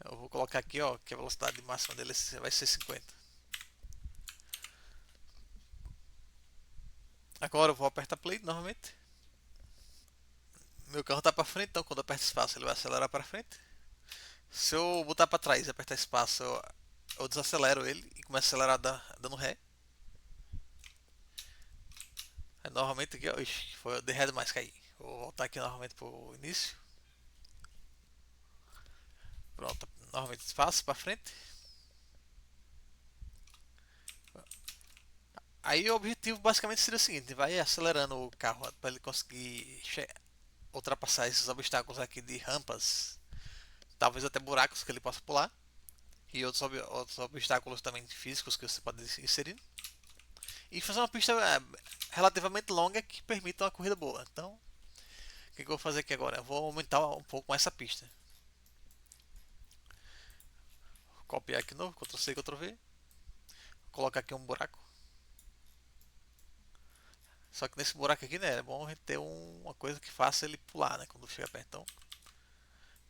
Eu vou colocar aqui, ó, que a velocidade máxima dele vai ser 50. Agora eu vou apertar play novamente. Meu carro está para frente, então quando eu aperto espaço ele vai acelerar para frente. Se eu botar para trás e apertar espaço, eu desacelero ele e começo a acelerar dando ré. Aí, novamente aqui, ó, ixi, dei ré demais, cair. Vou voltar aqui novamente pro início. Pronto, novamente espaço para frente. Aí o objetivo basicamente seria o seguinte: vai acelerando o carro para ele conseguir ultrapassar esses obstáculos aqui de rampas, talvez até buracos que ele possa pular, e outros obstáculos também físicos que você pode inserir, e fazer uma pista relativamente longa que permita uma corrida boa. Então, o que eu vou fazer aqui agora? Eu vou aumentar um pouco essa pista. Vou copiar aqui de novo, Ctrl C, Ctrl V, colocar aqui um buraco. Só que nesse buraco aqui, né, é bom a gente ter uma coisa que faça ele pular, né, quando chega perto. Então,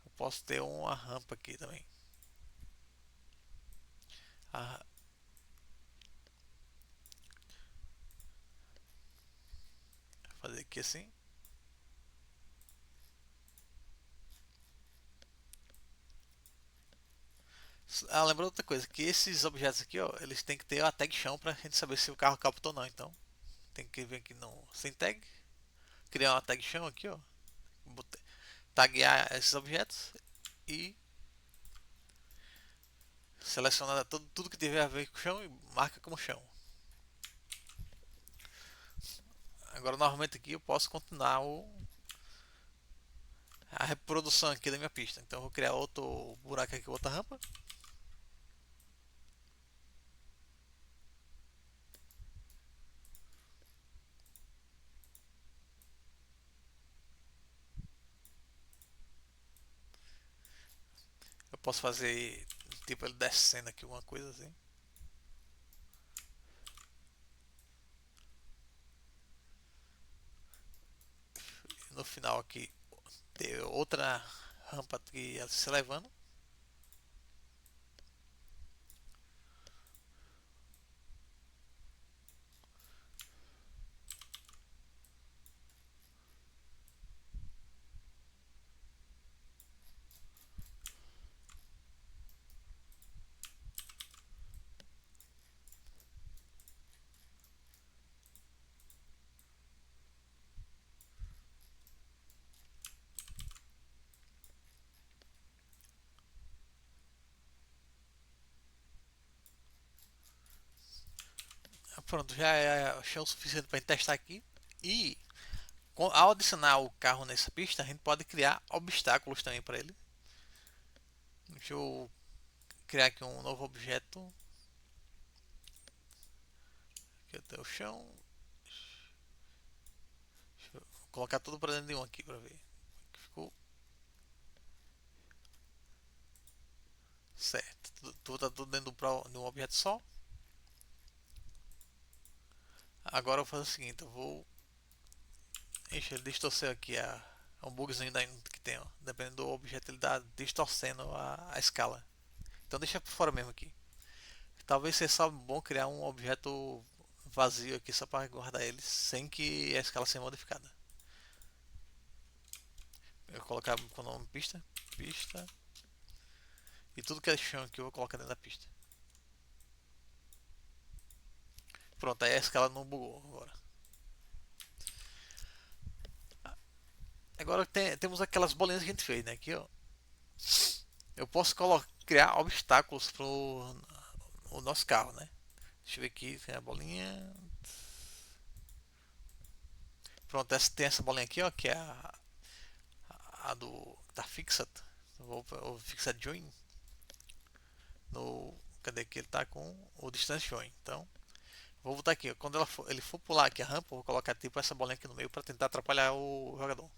eu posso ter uma rampa aqui também. Ah, vou fazer aqui assim. Lembrando outra coisa, que esses objetos aqui, ó, eles têm que ter a tag chão pra gente saber se o carro captou ou não. Então, tem que vir aqui no sem tag, criar uma tag chão aqui, ó, taguear esses objetos e Seleciona tudo que tiver a ver com o chão e marca como chão. Agora novamente aqui eu posso continuar a reprodução aqui da minha pista. Então eu vou criar outro buraco aqui, outra rampa. Eu posso fazer tipo ele descendo aqui, alguma coisa assim. No final aqui ter outra rampa que se elevando. Pronto, já é chão suficiente para testar aqui. E ao adicionar o carro nessa pista, a gente pode criar obstáculos também para ele. Deixa eu criar aqui um novo objeto. Aqui até o chão. Deixa eu colocar tudo para dentro de um aqui para ver. Ficou certo. Tudo tá tudo dentro de um objeto só. Agora eu vou fazer o seguinte, eu vou. Ixi, ele distorceu aqui um bugzinho que tem, ó. Dependendo do objeto, ele dá distorcendo a escala. Então deixa por fora mesmo aqui. Talvez seja só bom criar um objeto vazio aqui só para guardar ele sem que a escala seja modificada. Eu vou colocar com o nome pista, e tudo que é chão aqui eu vou colocar dentro da pista. Pronto, aí a escala não bugou agora. Agora temos aquelas bolinhas que a gente fez, né? Aqui, ó. Eu posso criar obstáculos pro o nosso carro, né? Deixa eu ver aqui, tem a bolinha. Pronto, tem essa bolinha aqui, ó, que é a do da Fixat. Vou fixar Join no. Cadê que ele tá com o Distance Join? Então, vou botar aqui. Quando ele for pular aqui a rampa, eu vou colocar tipo essa bolinha aqui no meio para tentar atrapalhar o jogador.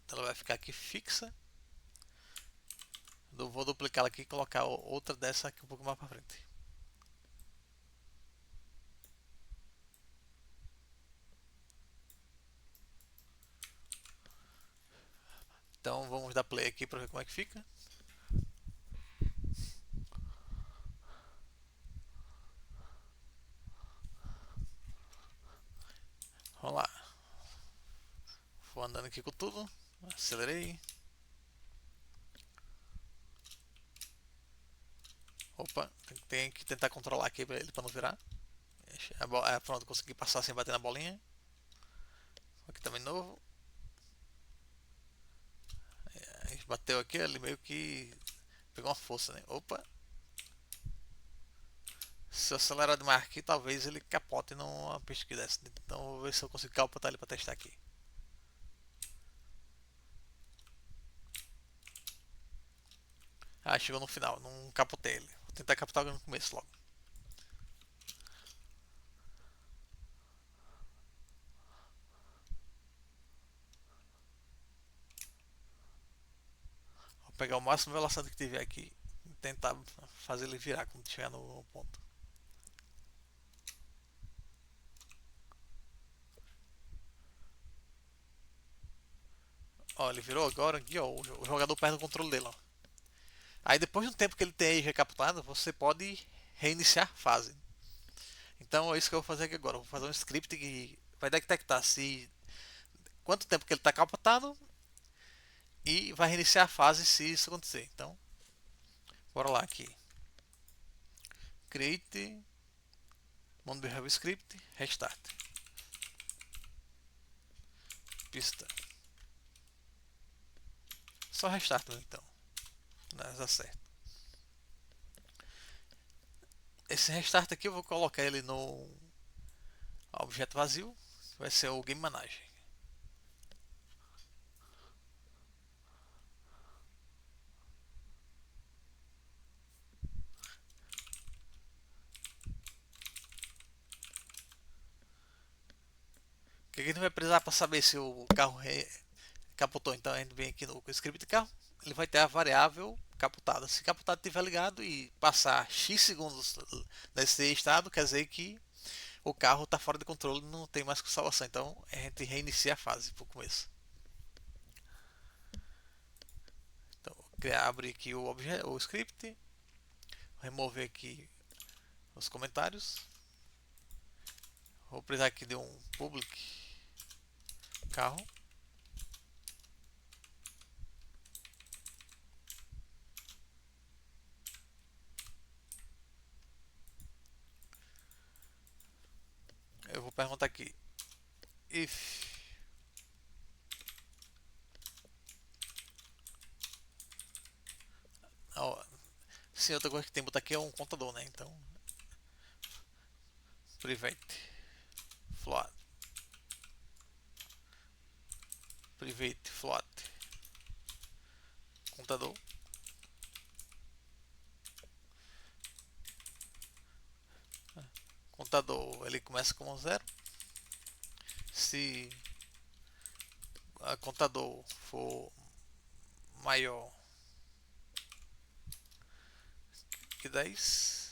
Então ela vai ficar aqui fixa. Eu vou duplicar ela aqui e colocar outra dessa aqui um pouco mais para frente. Então vamos dar play aqui para ver como é que fica. Vamos lá. Vou andando aqui com tudo. Acelerei. Opa, tem que tentar controlar aqui pra ele para não virar. Pronto, consegui passar sem bater na bolinha. Aqui também novo. Bateu aqui, ele meio que pegou uma força, né? Opa. Se eu acelerar demais aqui, talvez ele capote numa pista que desce. Então vou ver se eu consigo capotar ele para testar aqui. Ah, chegou no final, não capotei ele. Vou tentar capotar no começo logo. Vou pegar o máximo de velocidade que tiver aqui e tentar fazer ele virar quando chegar no ponto. Ó, ele virou agora aqui, ó. O jogador perde o controle dele, ó. Aí depois de um tempo que ele tem recaptado, você pode reiniciar a fase. Então é isso que eu vou fazer aqui agora. Eu vou fazer um script que vai detectar se quanto tempo que ele está captado e vai reiniciar a fase se isso acontecer. Então, bora lá aqui. Create Mono Behavior Script, Restart. pista. Só restart então. Dá certo. Esse restart aqui eu vou colocar ele no objeto vazio. Vai ser o Game Manager. O que a gente vai precisar para saber se o carro capotou? Então a gente vem aqui no script de carro. Ele vai ter a variável capotada. Se capotado estiver ligado e passar X segundos nesse estado, quer dizer que o carro está fora de controle, não tem mais salvação. Então a gente reinicia a fase para o começo. Então, abre aqui o script, remover aqui os comentários. Vou precisar aqui de um public carro. Eu vou perguntar aqui if sim, outra coisa que tem que botar aqui é um contador, né? Então private float contador. Contador ele começa com 0. Se a contador for maior que 10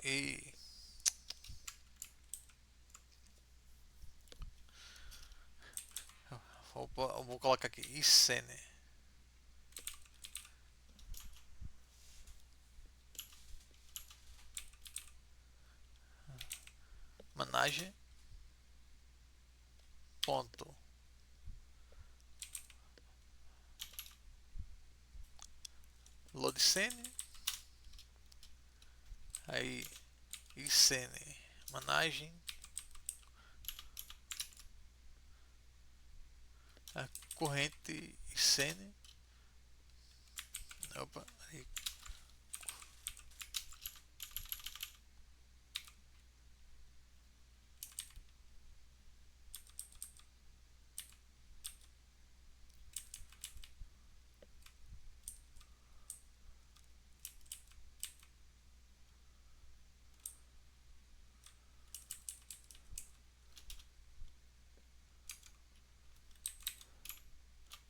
e vou colocar aqui iscene manage ponto load scene, aí iscene managem a corrente iscene. Opa, aí.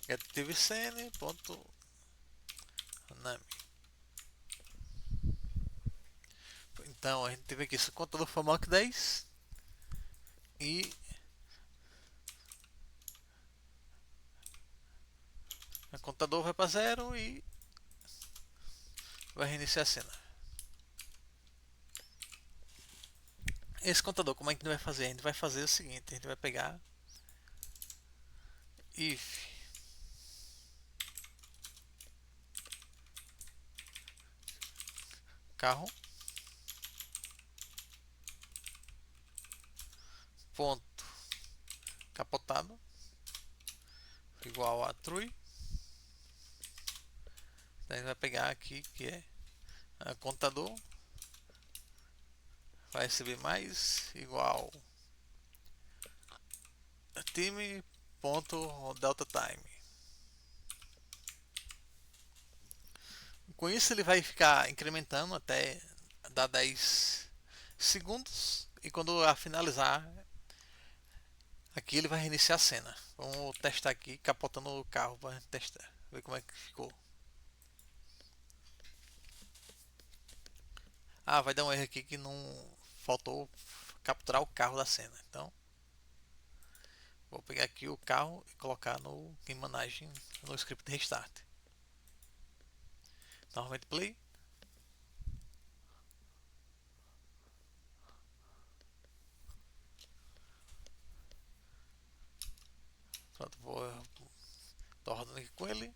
Get scene ponto name. Então a gente teve aqui esse contador for maior que 10 e o contador vai para 0 e vai reiniciar a cena. Esse contador, como é que a gente vai fazer? A gente vai fazer o seguinte, a gente vai pegar if carro ponto capotado igual a true. Daí vai pegar aqui que é a contador vai receber mais igual time ponto delta time. Com isso ele vai ficar incrementando até dar 10 segundos e quando a finalizar aqui ele vai reiniciar a cena. Vamos testar aqui capotando o carro para testar, ver como é que ficou. Ah, vai dar um erro aqui que não faltou capturar o carro da cena. Então, vou pegar aqui o carro e colocar no em managem no script de restart. Novamente play. Pronto, tô rodando aqui com ele.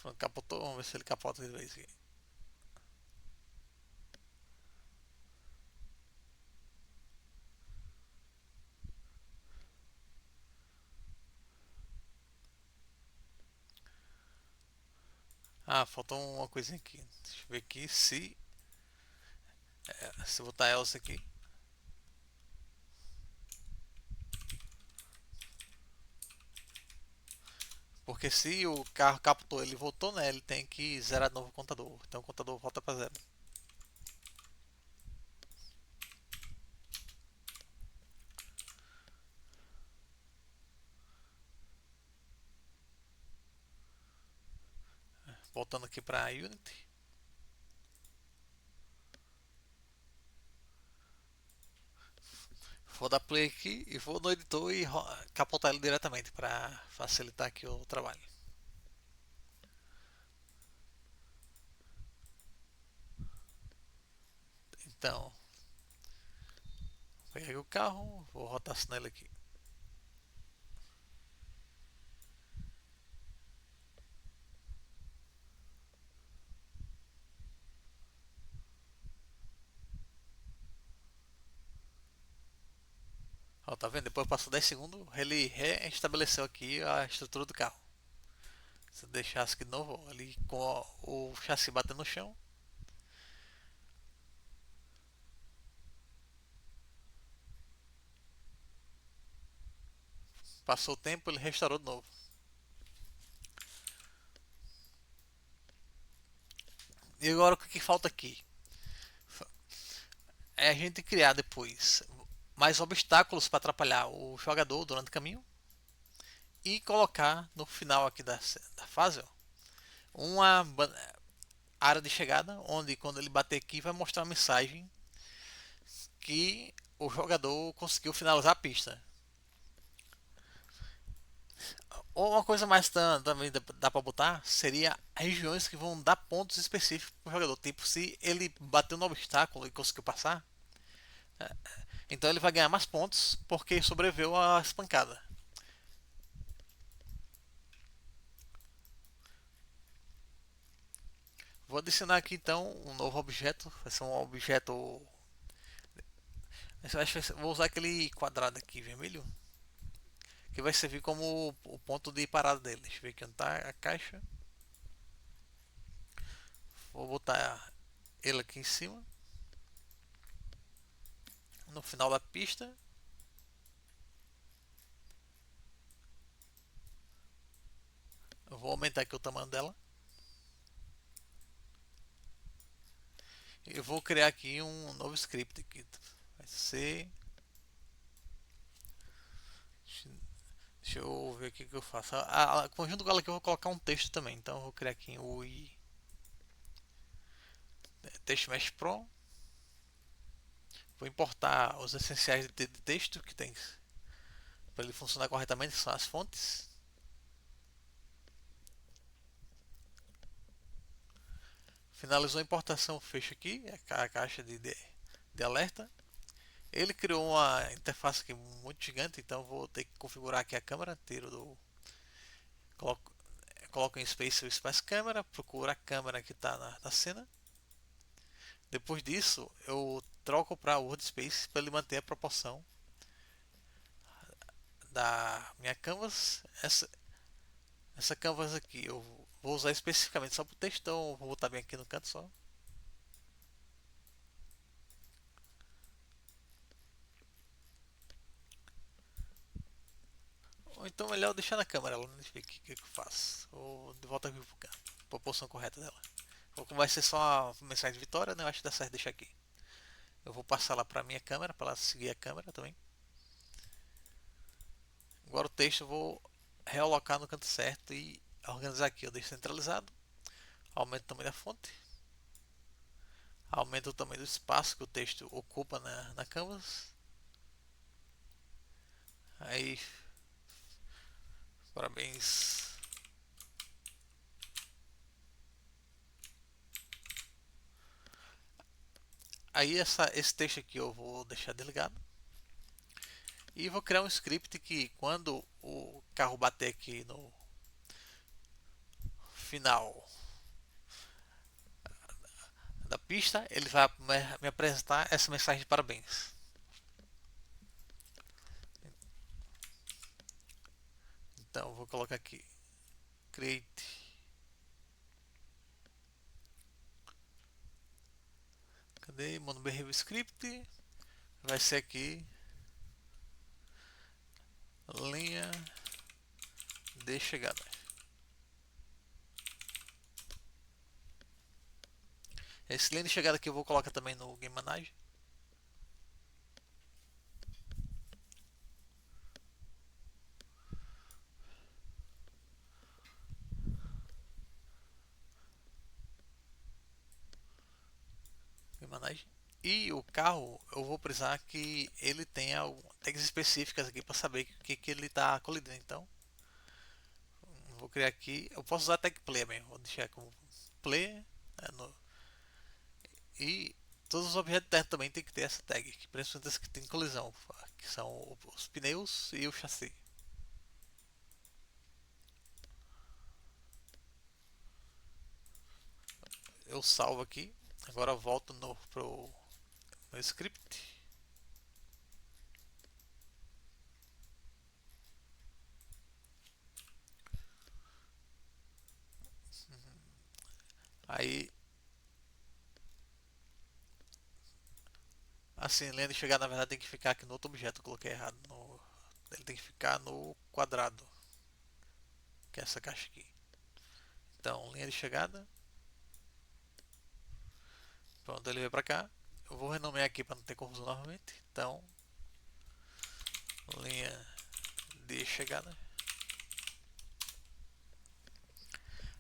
Pronto, capotou. Vamos ver se ele capota de vez aqui. Ah, faltou uma coisinha aqui. Deixa eu ver aqui se eu botar else aqui. Porque se o carro captou, ele voltou, né? Ele tem que zerar de novo o contador. Então o contador volta para zero. Voltando aqui para Unity. Vou dar play aqui e vou no editor e capotar ele diretamente para facilitar aqui o trabalho. Então, peguei o carro, vou rotacionar ele aqui. Ó, tá vendo? Depois passou 10 segundos, ele reestabeleceu aqui a estrutura do carro. Se eu deixasse aqui de novo, ali com o chassi batendo no chão, passou o tempo, ele restaurou de novo. E agora o que falta aqui? É a gente criar depois mais obstáculos para atrapalhar o jogador durante o caminho e colocar no final aqui da fase ó, uma área de chegada onde quando ele bater aqui vai mostrar uma mensagem que o jogador conseguiu finalizar a pista. Ou uma coisa mais também dá para botar seria regiões que vão dar pontos específicos para o jogador. Tipo, se ele bateu no obstáculo e conseguiu passar, então ele vai ganhar mais pontos porque sobreviveu à espancada. Vou adicionar aqui então um novo objeto. Vai ser um objeto. Vou usar aquele quadrado aqui vermelho que vai servir como o ponto de parada dele. Deixa eu ver aqui onde está a caixa. Vou botar ele aqui em cima. No final da pista. Eu vou aumentar aqui o tamanho dela. Eu vou criar aqui um novo script aqui. Vai ser. Deixa eu ver o que eu faço. Conjunto com ela aqui eu vou colocar um texto também. Então eu vou criar aqui o Texto Mesh Pro. Vou importar os essenciais de texto que tem para ele funcionar corretamente, que são as fontes. Finalizou a importação, fecha aqui a caixa de alerta. Ele criou uma interface aqui muito gigante, então vou ter que configurar aqui a câmera. Tiro do. Coloco, coloco em Space o Space Camera, procuro a câmera que está na cena. Depois disso, eu troco para World Space para ele manter a proporção da minha canvas. Essa canvas aqui eu vou usar especificamente só para o textão, vou botar bem aqui no canto só. Ou então melhor deixar na câmera, deixa eu ver o que eu faço. Vou de volta aqui pro canto, proporção correta dela. Como vai ser só a mensagem de vitória, né? Eu acho que dá certo deixar aqui. Eu vou passar lá para minha câmera, para ela seguir a câmera também. Agora o texto eu vou realocar no canto certo e organizar aqui. Eu deixo centralizado, aumento o tamanho da fonte, aumento o tamanho do espaço que o texto ocupa na canvas. Aí, parabéns. Aí esse texto aqui eu vou deixar desligado. E vou criar um script que quando o carro bater aqui no final da pista, ele vai me apresentar essa mensagem de parabéns. Então, vou colocar aqui create. Cadê? Monoberry script. Vai ser aqui linha de chegada. Esse linha de chegada aqui eu vou colocar também no Game Manager. Game Manager. E o carro, eu vou precisar que ele tenha tags específicas aqui para saber o que ele está colidindo. Então, vou criar aqui. Eu posso usar tag player mesmo. Vou deixar como player. E todos os objetos internos também tem que ter essa tag, principalmente as que tem colisão, que são os pneus e o chassi. Eu salvo aqui. Agora eu volto pro script. Aí, assim, linha de chegada na verdade tem que ficar aqui no outro objeto, eu coloquei errado. Ele tem que ficar no quadrado, que é essa caixa aqui. Então, linha de chegada. Pronto, ele veio pra cá. Eu vou renomear aqui para não ter confusão novamente. Então, linha de chegada.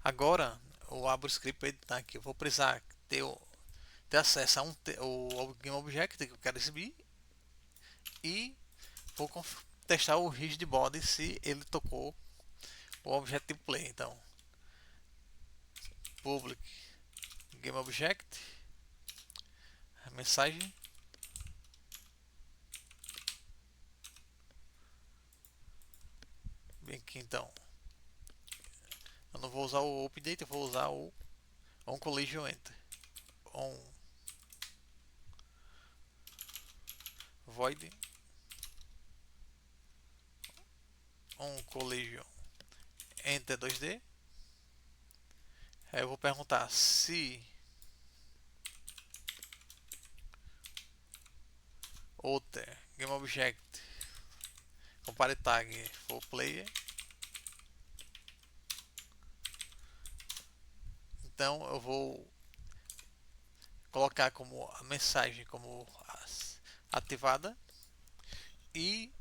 Agora, eu abro o script para editar aqui. Eu vou precisar ter acesso a o Game Object que eu quero exibir e vou testar o rigid body se ele tocou o objetivo play. Então, public Game Object, mensagem, bem aqui então. Eu não vou usar o update, eu vou usar o onCollisionEnt. On void onCollision enter 2D. Aí eu vou perguntar se outer Game Object compare tag for player. Então eu vou colocar como a mensagem como ativada e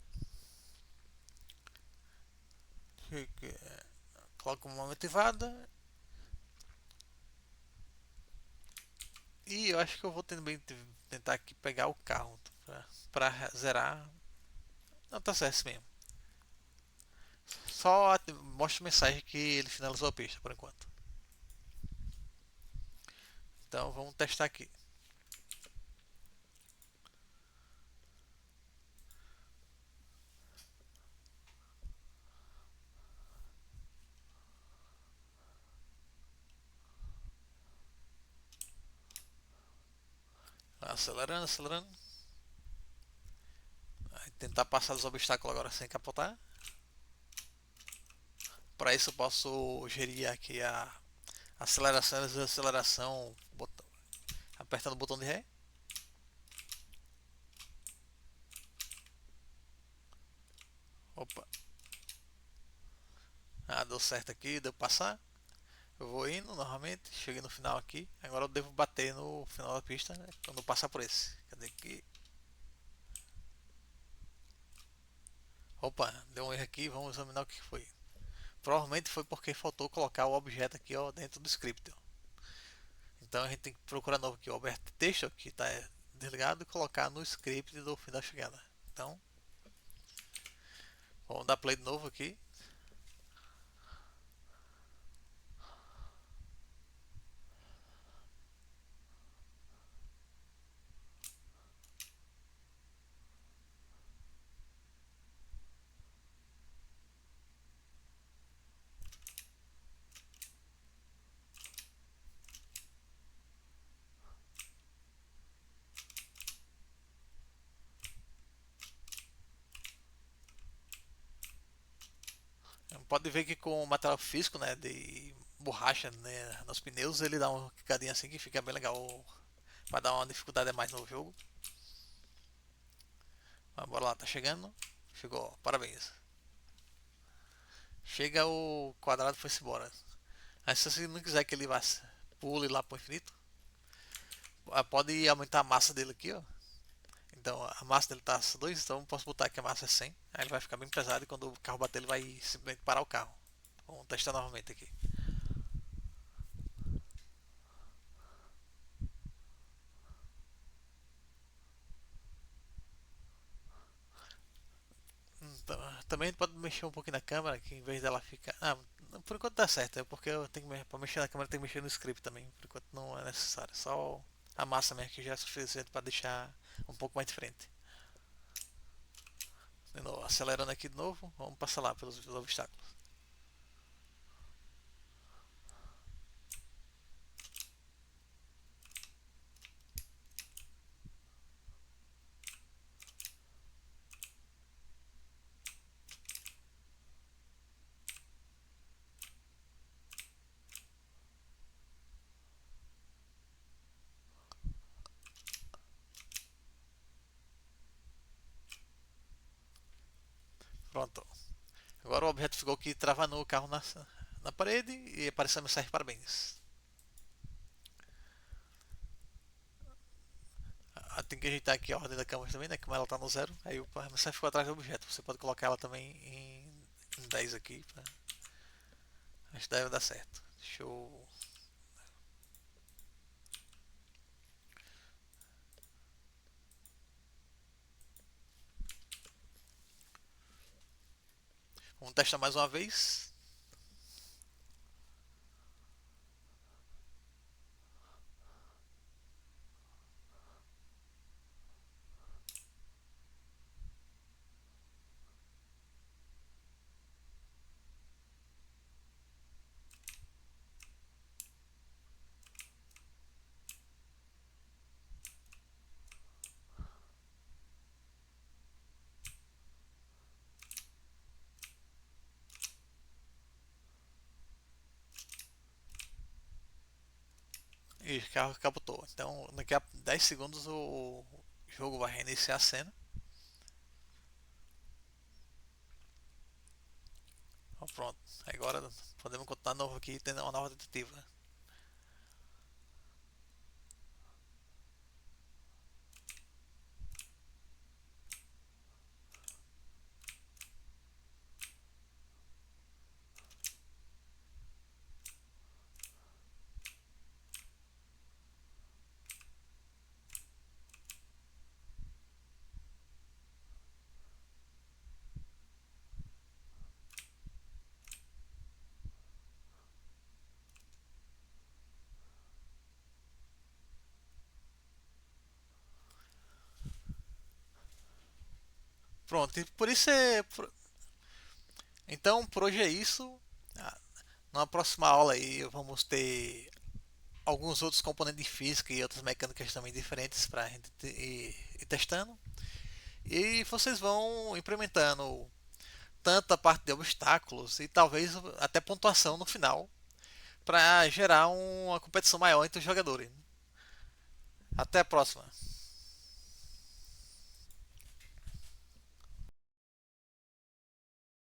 coloco como ativada e eu acho que eu vou também tentar aqui pegar o carro para zerar. Não, tá certo mesmo. Só mostra mensagem que ele finalizou a pista por enquanto. Então vamos testar aqui. Acelerando, acelerando. Vai tentar passar os obstáculos agora sem capotar. Para isso eu posso gerir aqui a aceleração e desaceleração apertando o botão de ré. Opa. Ah, deu certo aqui, deu passar. Eu vou indo novamente, cheguei no final aqui. Agora eu devo bater no final da pista, né, quando eu passar por esse. Cadê aqui? Opa, deu um erro aqui, vamos examinar o que foi. Provavelmente foi porque faltou colocar o objeto aqui ó, dentro do script. Ó. Então a gente tem que procurar novo aqui o objeto texto que está desligado e colocar no script do fim da chegada. Então, vamos dar play de novo aqui. pode ver que com o material físico, né, de borracha, né, nos pneus, ele dá uma quicadinha assim que fica bem legal para dar uma dificuldade a mais no jogo. Mas bora lá, tá chegando. Chegou, parabéns. Chega o quadrado e foi-se embora. Aí se você não quiser que ele vá pule lá pro infinito, pode aumentar a massa dele aqui, ó. Então a massa dele tá 2, então posso botar que a massa é 100. Aí ele vai ficar bem pesado e quando o carro bater ele vai simplesmente parar o carro. Vamos testar novamente aqui. Então, também a gente pode mexer um pouquinho na câmera, que em vez dela ficar. Ah, por enquanto tá certo, é porque eu tenho que, pra mexer na câmera tem que mexer no script também. Por enquanto não é necessário, só a massa mesmo que já é suficiente para deixar um pouco mais de frente. De novo, acelerando aqui de novo, vamos passar lá pelos obstáculos. Pronto. Agora o objeto ficou aqui travando o carro na parede e apareceu a mensagem parabéns. Tem que ajeitar aqui a ordem da câmera também, né? Como ela tá no zero, aí a mensagem ficou atrás do objeto. Você pode colocar ela também em 10 aqui. Acho que deve dar certo. Deixa eu. Vamos testar mais uma vez. E o carro capotou. Então, daqui a 10 segundos o jogo vai reiniciar a cena. Então, pronto. Agora podemos continuar novo aqui tendo uma nova tentativa. Pronto, e por isso é. Então, por hoje é isso. Ah, na próxima aula aí vamos ter alguns outros componentes de física e outras mecânicas também diferentes para a gente ir testando. E vocês vão implementando tanto a parte de obstáculos e talvez até pontuação no final para gerar uma competição maior entre os jogadores. Até a próxima.